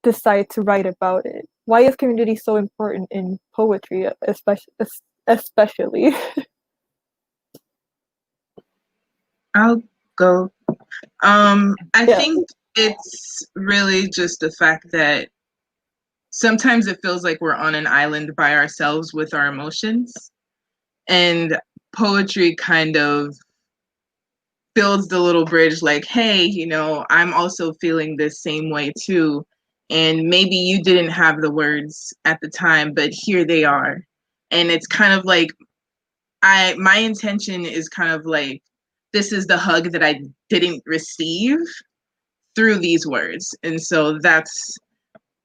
decide to write about it? Why is community so important in poetry, especially?
I'll go. I
Yeah.
think it's really just the fact that sometimes it feels like we're on an island by ourselves with our emotions. And poetry kind of builds the little bridge, like, hey, you know, I'm also feeling this same way too. And maybe you didn't have the words at the time, but here they are. And it's kind of like, my intention is kind of like, this is the hug that I didn't receive through these words. And so that's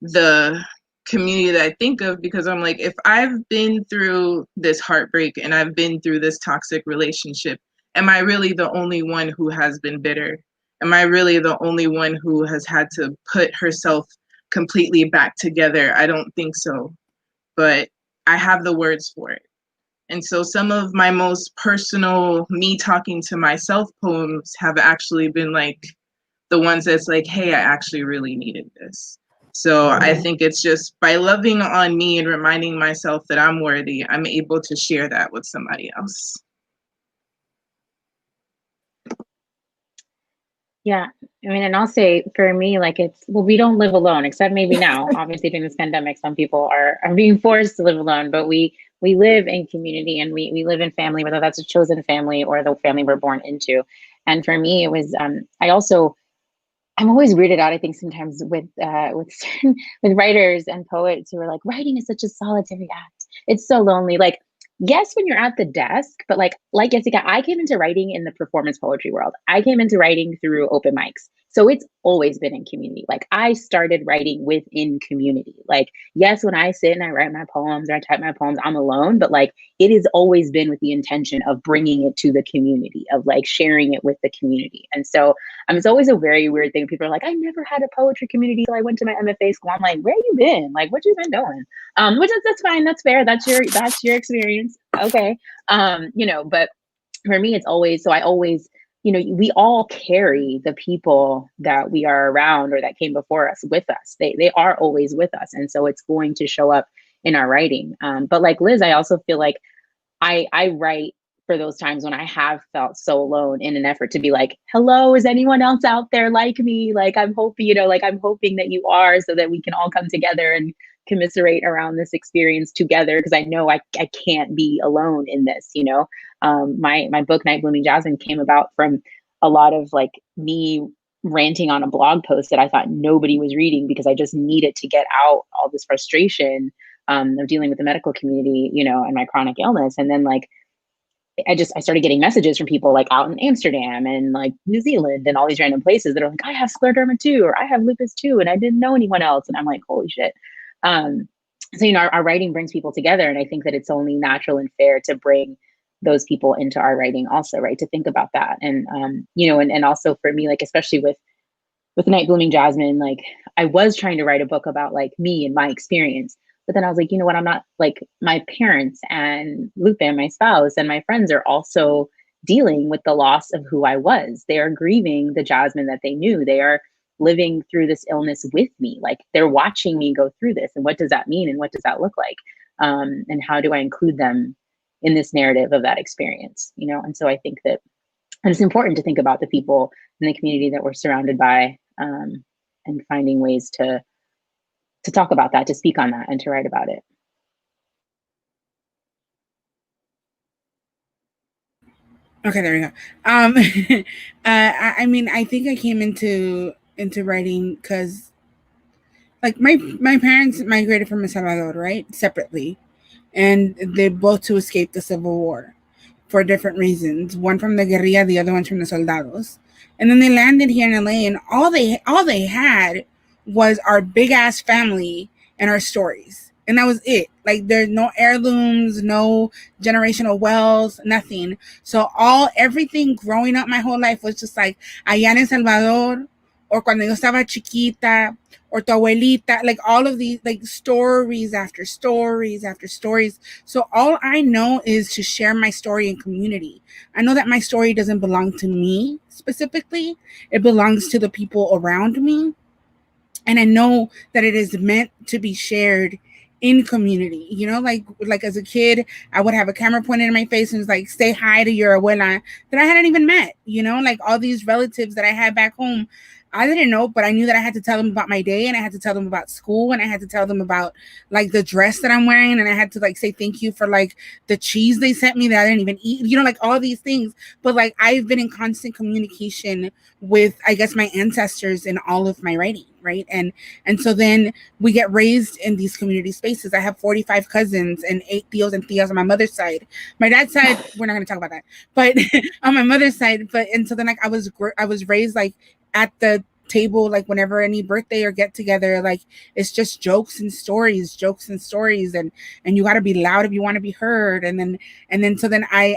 the community that I think of, because I'm like, if I've been through this heartbreak and I've been through this toxic relationship, am I really the only one who has been bitter? Am I really the only one who has had to put herself completely back together? I don't think so, but I have the words for it. And so some of my most personal me talking to myself poems have actually been like the ones that's like, hey, I actually really needed this. So I think it's just by loving on me and reminding myself that I'm worthy, I'm able to share that with somebody else.
Yeah, I mean, and I'll say for me, like we don't live alone, except maybe now. Obviously, during this pandemic, some people are being forced to live alone, but we live in community and we live in family, whether that's a chosen family or the family we're born into. And for me, it was I'm always weirded out, I think, sometimes with certain, with writers and poets who are like, writing is such a solitary act. It's so lonely. Like, yes, when you're at the desk, but like Yesika, I came into writing in the performance poetry world. I came into writing through open mics. So it's always been in community. Like I started writing within community. Like, yes, when I sit and I write my poems or I type my poems, I'm alone, but like it has always been with the intention of bringing it to the community, of like sharing it with the community. And so it's always a very weird thing. People are like, I never had a poetry community till I went to my MFA school. I'm like, where you been? Like, what you been doing? Which is, that's fine. That's fair. That's your experience. Okay. But for me, it's always, so I always, we all carry the people that we are around or that came before us with us. They are always with us. And so it's going to show up in our writing. But like Lysz, I also feel like I write for those times when I have felt so alone in an effort to be like, hello, is anyone else out there like me? Like, I'm hoping, I'm hoping that you are, so that we can all come together and commiserate around this experience together. Cause I know I can't be alone in this, my book, Night Blooming Jasmine, came about from a lot of like me ranting on a blog post that I thought nobody was reading because I just needed to get out all this frustration of dealing with the medical community, and my chronic illness. And then like, I started getting messages from people like out in Amsterdam and like New Zealand and all these random places that are like, I have scleroderma too, or I have lupus too, and I didn't know anyone else. And I'm like, holy shit. So, our writing brings people together. And I think that it's only natural and fair to bring those people into our writing also, right? To think about that. And, and also for me, like, especially with Night Blooming Jasmine, like I was trying to write a book about like me and my experience. But then I was like, you know what, I'm not, like, my parents and Lupe, my spouse, and my friends are also dealing with the loss of who I was. They are grieving the Jasmine that they knew. They are living through this illness with me. Like they're watching me go through this. And what does that mean? And what does that look like? And how do I include them in this narrative of that experience? And so I think that, and it's important to think about the people in the community that we're surrounded by, and finding ways to talk about that, to speak on that, and to write about it.
Okay, there we go. I mean, I think I came into writing because, like, my parents migrated from El Salvador, right, separately, and they both to escape the Civil War for different reasons. One from the guerrilla, the other one's from the soldados, and then they landed here in LA, and all they had was our big ass family and our stories. And that was it. Like there's no heirlooms, no generational wealth, nothing. So everything growing up my whole life was just like allá en El Salvador, or cuando yo estaba chiquita, or tu abuelita, like all of these like stories after stories after stories. So all I know is to share my story in community. I know that my story doesn't belong to me specifically. It belongs to the people around me. And I know that it is meant to be shared in community, like as a kid, I would have a camera pointed in my face and was like, say hi to your abuela that I hadn't even met, like all these relatives that I had back home. I didn't know, but I knew that I had to tell them about my day, and I had to tell them about school, and I had to tell them about like the dress that I'm wearing, and I had to like say thank you for like the cheese they sent me that I didn't even eat, like all these things. But like I've been in constant communication with, I guess, my ancestors in all of my writing, right? And so then we get raised in these community spaces. I have 45 cousins and 8 tios and tias on my mother's side. My dad's side, we're not going to talk about that, but on my mother's side. And so then like I was raised like at the table, like whenever any birthday or get together, like it's just jokes and stories, and you got to be loud if you want to be heard. And then so then I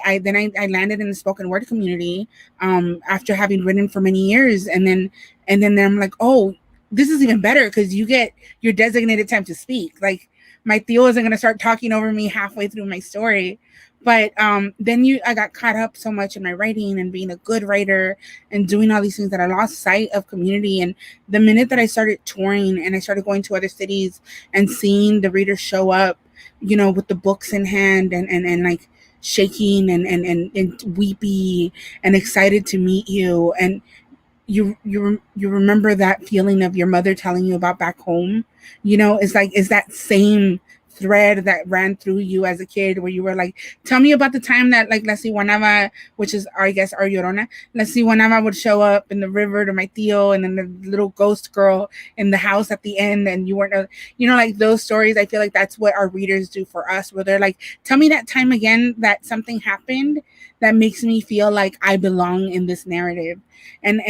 landed in the spoken word community after having written for many years, and then I'm like, oh, this is even better because you get your designated time to speak. Like my tío isn't going to start talking over me halfway through my story. But then I got caught up so much in my writing and being a good writer and doing all these things that I lost sight of community. And the minute that I started touring and I started going to other cities and seeing the readers show up, you know, with the books in hand and like shaking and weepy and excited to meet you, and you remember that feeling of your mother telling you about back home, you know, it's like, is that same thread that ran through you as a kid where you were like, tell me about the time that like Leslie Wanava, which is I guess our Llorona, Leslie Wanava would show up in the river to my tío, and then the little ghost girl in the house at the end, and you weren't, you know, like those stories. I feel like that's what our readers do for us, where they're like, tell me that time again that something happened that makes me feel like I belong in this narrative. And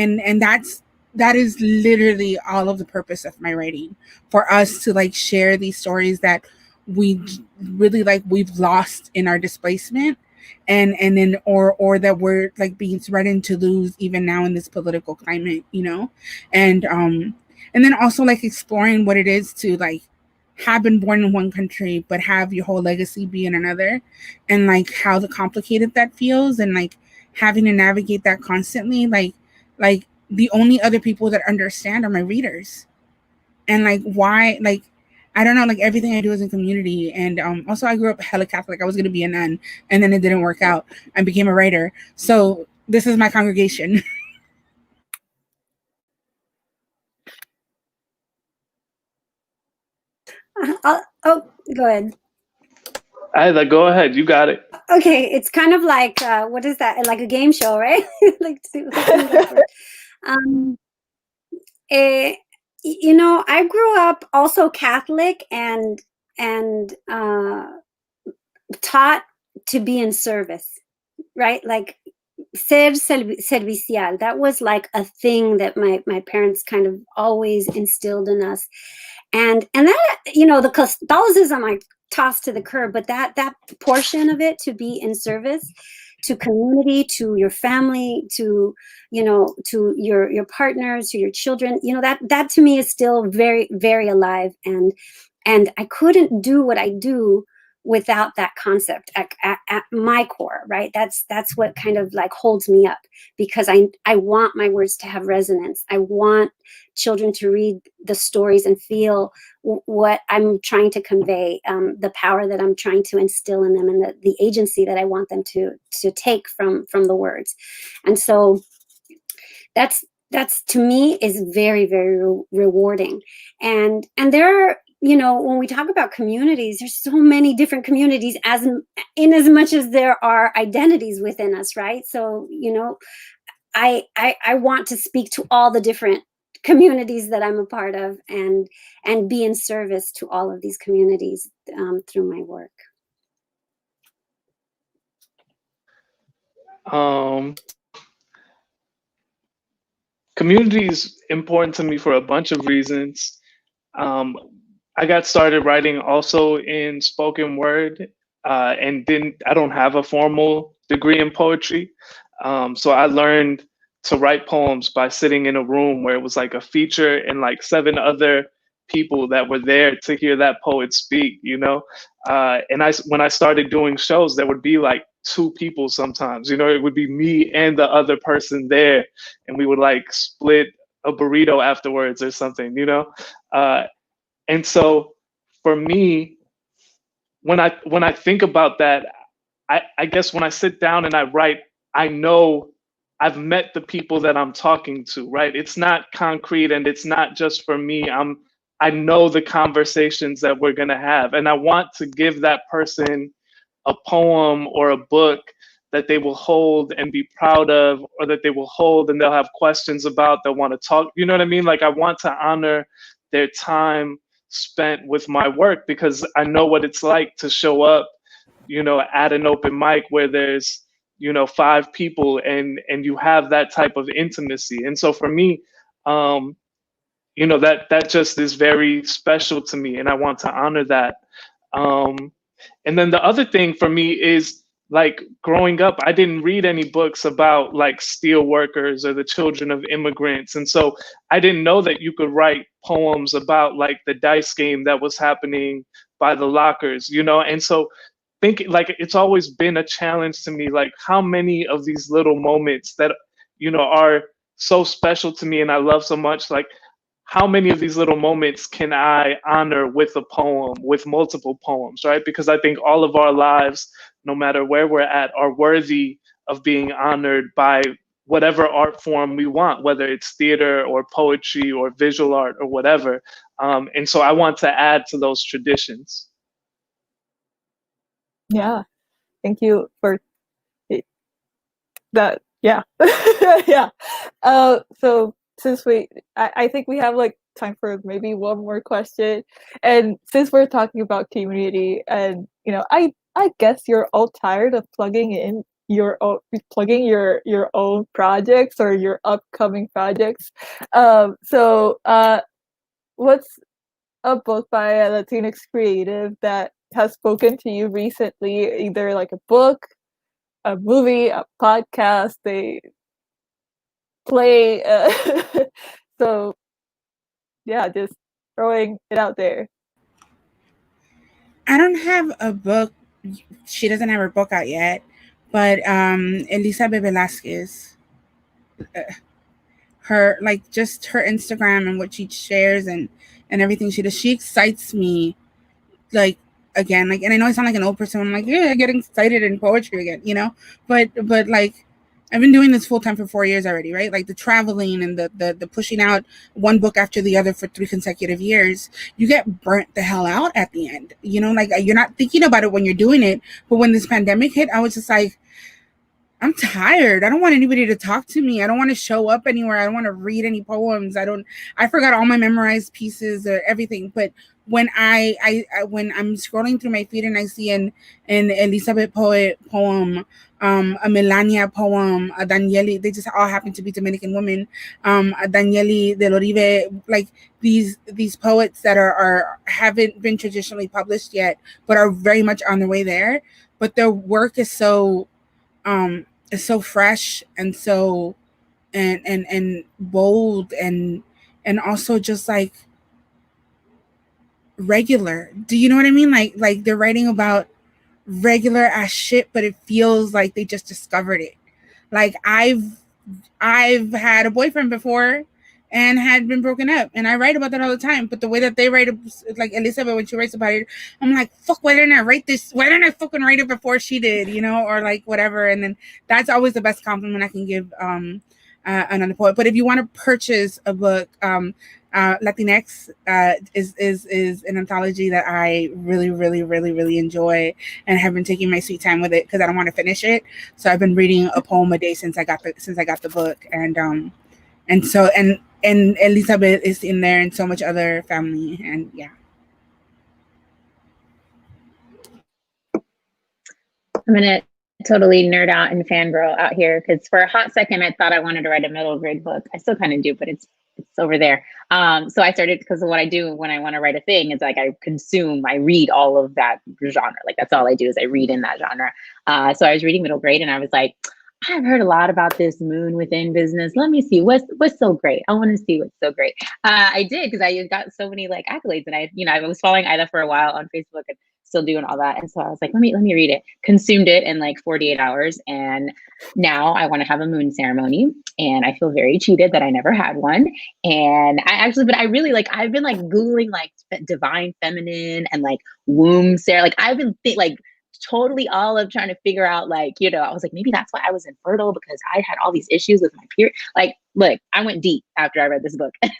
that is literally all of the purpose of my writing, for us to like share these stories that we really like we've lost in our displacement, and then or that we're like being threatened to lose even now in this political climate, you know. And then also like exploring what it is to like have been born in one country but have your whole legacy be in another, and like how the complicated that feels, and like having to navigate that constantly. Like the only other people that understand are my readers. And like why, like I don't know, like everything I do is in community. And also I grew up hella Catholic. I was gonna be a nun and then it didn't work out. I became a writer. So this is my congregation.
Oh, go ahead.
Aida, go ahead. You got it.
Okay, it's kind of like what is that? Like a game show, right? Like, you know, I grew up also Catholic and taught to be in service, right? Like ser servicial. That was like a thing that my parents kind of always instilled in us. And that, you know, the Catholicism I tossed to the curb, but that portion of it, to be in service to community, to your family, to, you know, to your partners, to your children, you know, that to me is still very, very alive. And I couldn't do what I do without that concept at my core, right? That's what kind of like holds me up, because I want my words to have resonance. I want children to read the stories and feel what I'm trying to convey, the power that I'm trying to instill in them, and the agency that I want them to take from the words. And so that's to me is very, very rewarding. And there are, you know, when we talk about communities, there's so many different communities as much as there are identities within us, right? So, you know, I want to speak to all the different communities that I'm a part of, and be in service to all of these communities through my work.
Community is important to me for a bunch of reasons. I got started writing also in spoken word, and I don't have a formal degree in poetry. So I learned to write poems by sitting in a room where it was like a feature and like 7 other people that were there to hear that poet speak, you know? And when I started doing shows, there would be like 2 people sometimes, you know, it would be me and the other person there. And we would like split a burrito afterwards or something, you know? And so for me, when I think about that, I guess when I sit down and I write, I know I've met the people that I'm talking to, right? It's not concrete and it's not just for me. I know the conversations that we're gonna have, and I want to give that person a poem or a book that they will hold and be proud of, or that they will hold and they'll have questions about, they'll want to talk, you know what I mean? Like I want to honor their time spent with my work, because I know what it's like to show up, you know, at an open mic where there's, you know, 5 people and you have that type of intimacy. And so for me, you know, that just is very special to me, and I want to honor that. And then the other thing for me is, like, growing up, I didn't read any books about like steel workers or the children of immigrants. And so I didn't know that you could write poems about like the dice game that was happening by the lockers, you know? And so think like it's always been a challenge to me, like how many of these little moments that, you know, are so special to me and I love so much, like how many of these little moments can I honor with a poem, with multiple poems, right? Because I think all of our lives, no matter where we're at, are worthy of being honored by whatever art form we want, whether it's theater or poetry or visual art or whatever. And so I want to add to those traditions.
Yeah, thank you for that. Yeah. Yeah. So since I think we have like time for maybe one more question, and since we're talking about community, and you know, I guess you're all tired of plugging your own projects or your upcoming projects. So what's a book by a Latinx creative that has spoken to you recently, either like a book, a movie, a podcast, they play. So yeah, just throwing it out there.
I don't have a book. She doesn't have her book out yet, but Elizabeth Velasquez, her like just her Instagram and what she shares and everything she does, she excites me. Like again, like, and I know I sound like an old person. I'm like, yeah, getting excited in poetry again, you know. But like, I've been doing this full time for 4 years already, right? Like the traveling and the pushing out one book after the other for 3 consecutive years. You get burnt the hell out at the end, you know. Like you're not thinking about it when you're doing it, but when this pandemic hit, I was just like, I'm tired. I don't want anybody to talk to me. I don't want to show up anywhere. I don't want to read any poems. I forgot all my memorized pieces or everything. But when when I'm scrolling through my feed and I see an Elizabeth poem, a Melania poem, a Daniele, they just all happen to be Dominican women, a Daniele del Orive, like these poets that haven't been traditionally published yet, but are very much on their way there. But their work is so fresh and so and bold and also just like regular. Do you know what I mean? Like they're writing about regular ass shit, but it feels like they just discovered it. Like I've had a boyfriend before and had been broken up, and I write about that all the time. But the way that they write, like Elizabeth, when she writes about it, I'm like, fuck, why didn't I write this? Why didn't I fucking write it before she did? You know, or like whatever. And then that's always the best compliment I can give another poet. But if you want to purchase a book, LATINEXT is an anthology that I really, really, really, really enjoy and have been taking my sweet time with it because I don't want to finish it. So I've been reading a poem a day since I got the book, and so Elizabeth is in there and so much other family, and yeah.
I'm gonna totally nerd out and fangirl out here because for a hot second I thought I wanted to write a middle grade book. I still kind of do, but it's over there. So I started because what I do when I want to write a thing is like I read all of that genre. Like that's all I do is I read in that genre. So I was reading middle grade and I was like, I've heard a lot about this moon within business. Let me see what's so great. I want to see what's so great. I did because I got so many like accolades, and I was following Aida for a while on Facebook and still doing all that. And so I was like, let me read it. Consumed it in like 48 hours, and now I want to have a moon ceremony, and I feel very cheated that I never had one. And but I really like I've been like Googling like divine feminine and like womb ceremony. Like I've been totally all of trying to figure out like, I was like, maybe that's why I was infertile because I had all these issues with my period. Like, look, I went deep after I read this book and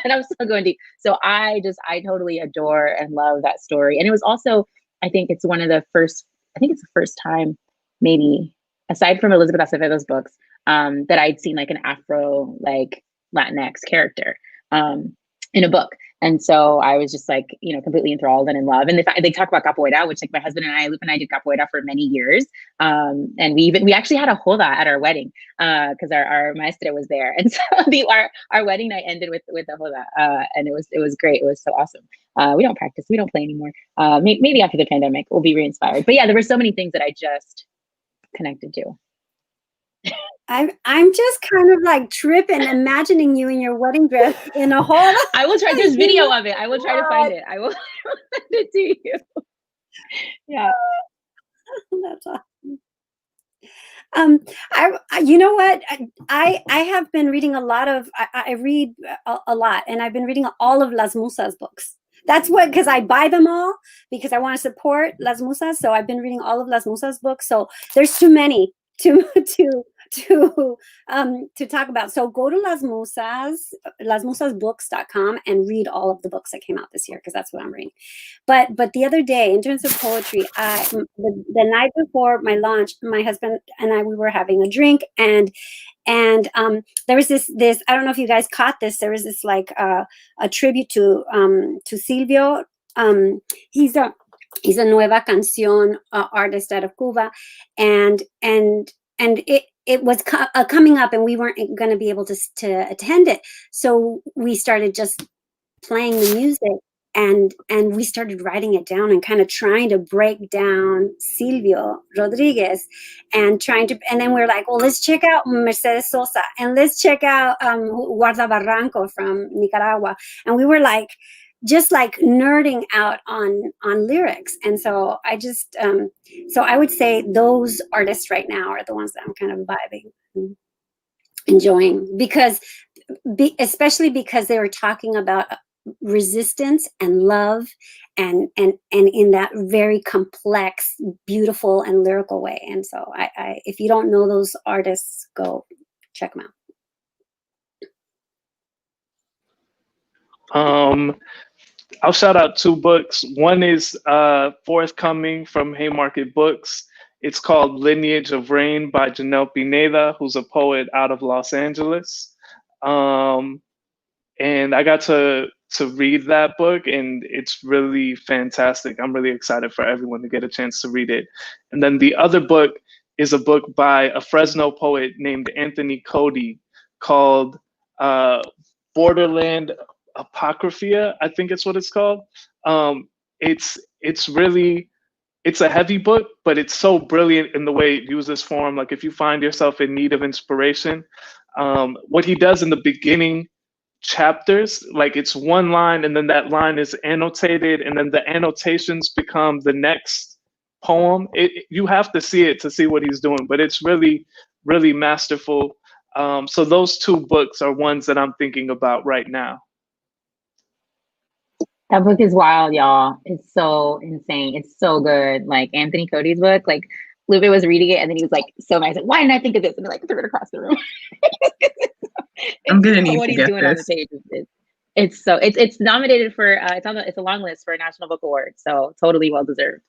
I'm still going deep. So I totally adore and love that story. And it was also, I think it's the first time maybe aside from Elizabeth Acevedo's books, that I'd seen like an Afro, like Latinx character, in a book. And so I was just like, completely enthralled and in love. And they talk about capoeira, which like my husband and Luke and I did capoeira for many years. And we actually had a joda at our wedding because our maestra was there. And so our wedding night ended with a joda. And it was great. It was so awesome. We don't practice. We don't play anymore. Maybe after the pandemic, we'll be re-inspired. But yeah, there were so many things that I just connected to.
I'm just kind of like tripping, imagining you in your wedding dress in a hall.
I will try. There's video of it. I will try to find it. I will send it to you. Yeah.
That's awesome. You know what? I have been reading a lot of. I read a lot, and I've been reading all of Las Musas books. That's what, because I buy them all because I want to support Las Musas. So I've been reading all of Las Musas books. So there's too many to talk about. So go to lasmusasbooks.com and read all of the books that came out this year, because that's what I'm reading. But the other day, in terms of poetry, the night before my launch, my husband and I, we were having a drink, and there was this I don't know if you guys caught this. There was this like a tribute to Silvio. He's a Nueva Canción artist out of Cuba, and it was coming up, and we weren't going to be able to attend it. So we started just playing the music, and we started writing it down and kind of trying to break down Silvio Rodriguez, and then we're like, well, let's check out Mercedes Sosa, and let's check out Guarda Barranco from Nicaragua. And we were like, just like nerding out on lyrics. And so I just, so I would say those artists right now are the ones that I'm kind of vibing and enjoying, especially because they were talking about resistance and love, and in that very complex, beautiful, and lyrical way. And so I if you don't know those artists, go check them
out. I'll shout out 2 books. One is forthcoming from Haymarket Books. It's called Lineage of Rain by Janelle Pineda, who's a poet out of Los Angeles. And I got to read that book, and it's really fantastic. I'm really excited for everyone to get a chance to read it. And then the other book is a book by a Fresno poet named Anthony Cody called Borderland Apocrypha, I think it's what it's called. It's a heavy book, but it's so brilliant in the way it uses form. Like if you find yourself in need of inspiration, what he does in the beginning chapters, like it's one line and then that line is annotated and then the annotations become the next poem. You have to see it to see what he's doing, but it's really, really masterful. So those 2 books are ones that I'm thinking about right now.
That book is wild, y'all. It's so insane. It's so good. Like Anthony Cody's book, like Lupe was reading it and then he was like, so nice. Like, why didn't I think of this? And like threw it across the room.
I'm gonna need
what
to
he's
get
doing
this.
on the page. It's nominated for it's a long list for a National Book Award. So totally well deserved.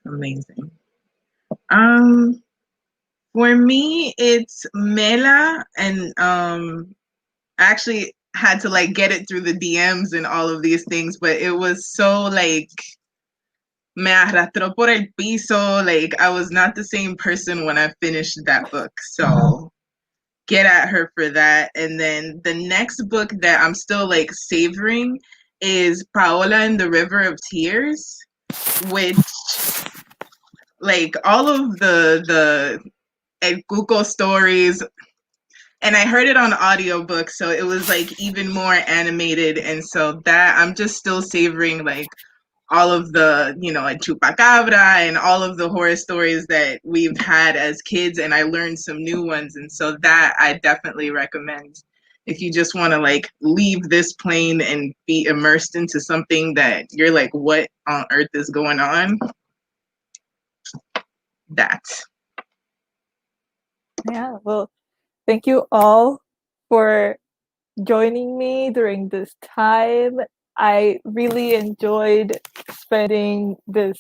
Amazing. For me, it's Mela, and I actually had to like get it through the DMs and all of these things, but it was so like me arrastró por el piso. Like I was not the same person when I finished that book. So get at her for that. And then the next book that I'm still like savoring is Paola and the River of Tears, which like all of the El Cuco stories, and I heard it on audiobook, so it was like even more animated. And so that I'm just still savoring like all of the, like Chupacabra and all of the horror stories that we've had as kids, and I learned some new ones. And so that I definitely recommend if you just want to like leave this plane and be immersed into something that you're like, what on earth is going on? That.
Yeah, well, thank you all for joining me during this time. I really enjoyed spending this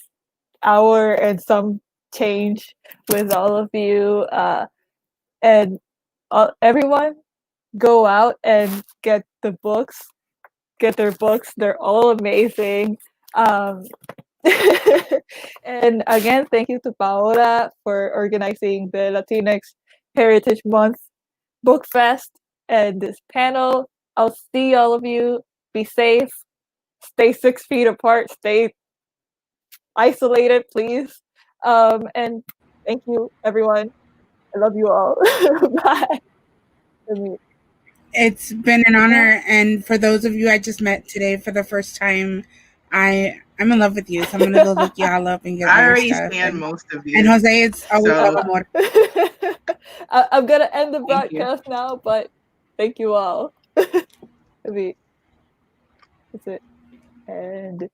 hour and some change with all of you. And everyone, go out and get their books. They're all amazing. And again, thank you to Paola for organizing the Latinx Heritage Month Book Fest and this panel. I'll see all of you. Be safe. Stay 6 feet apart. Stay isolated, please. And thank you, everyone. I love you all. Bye.
It's been an honor. And for those of you I just met today for the first time, I'm in love with you, so I'm gonna go look y'all up and get all
I
your
already
stuff.
stand
And,
most of you.
and Jose, it's always
So-
love amor.
I'm gonna end the
Thank you.
broadcast now, but thank you all. That's it. And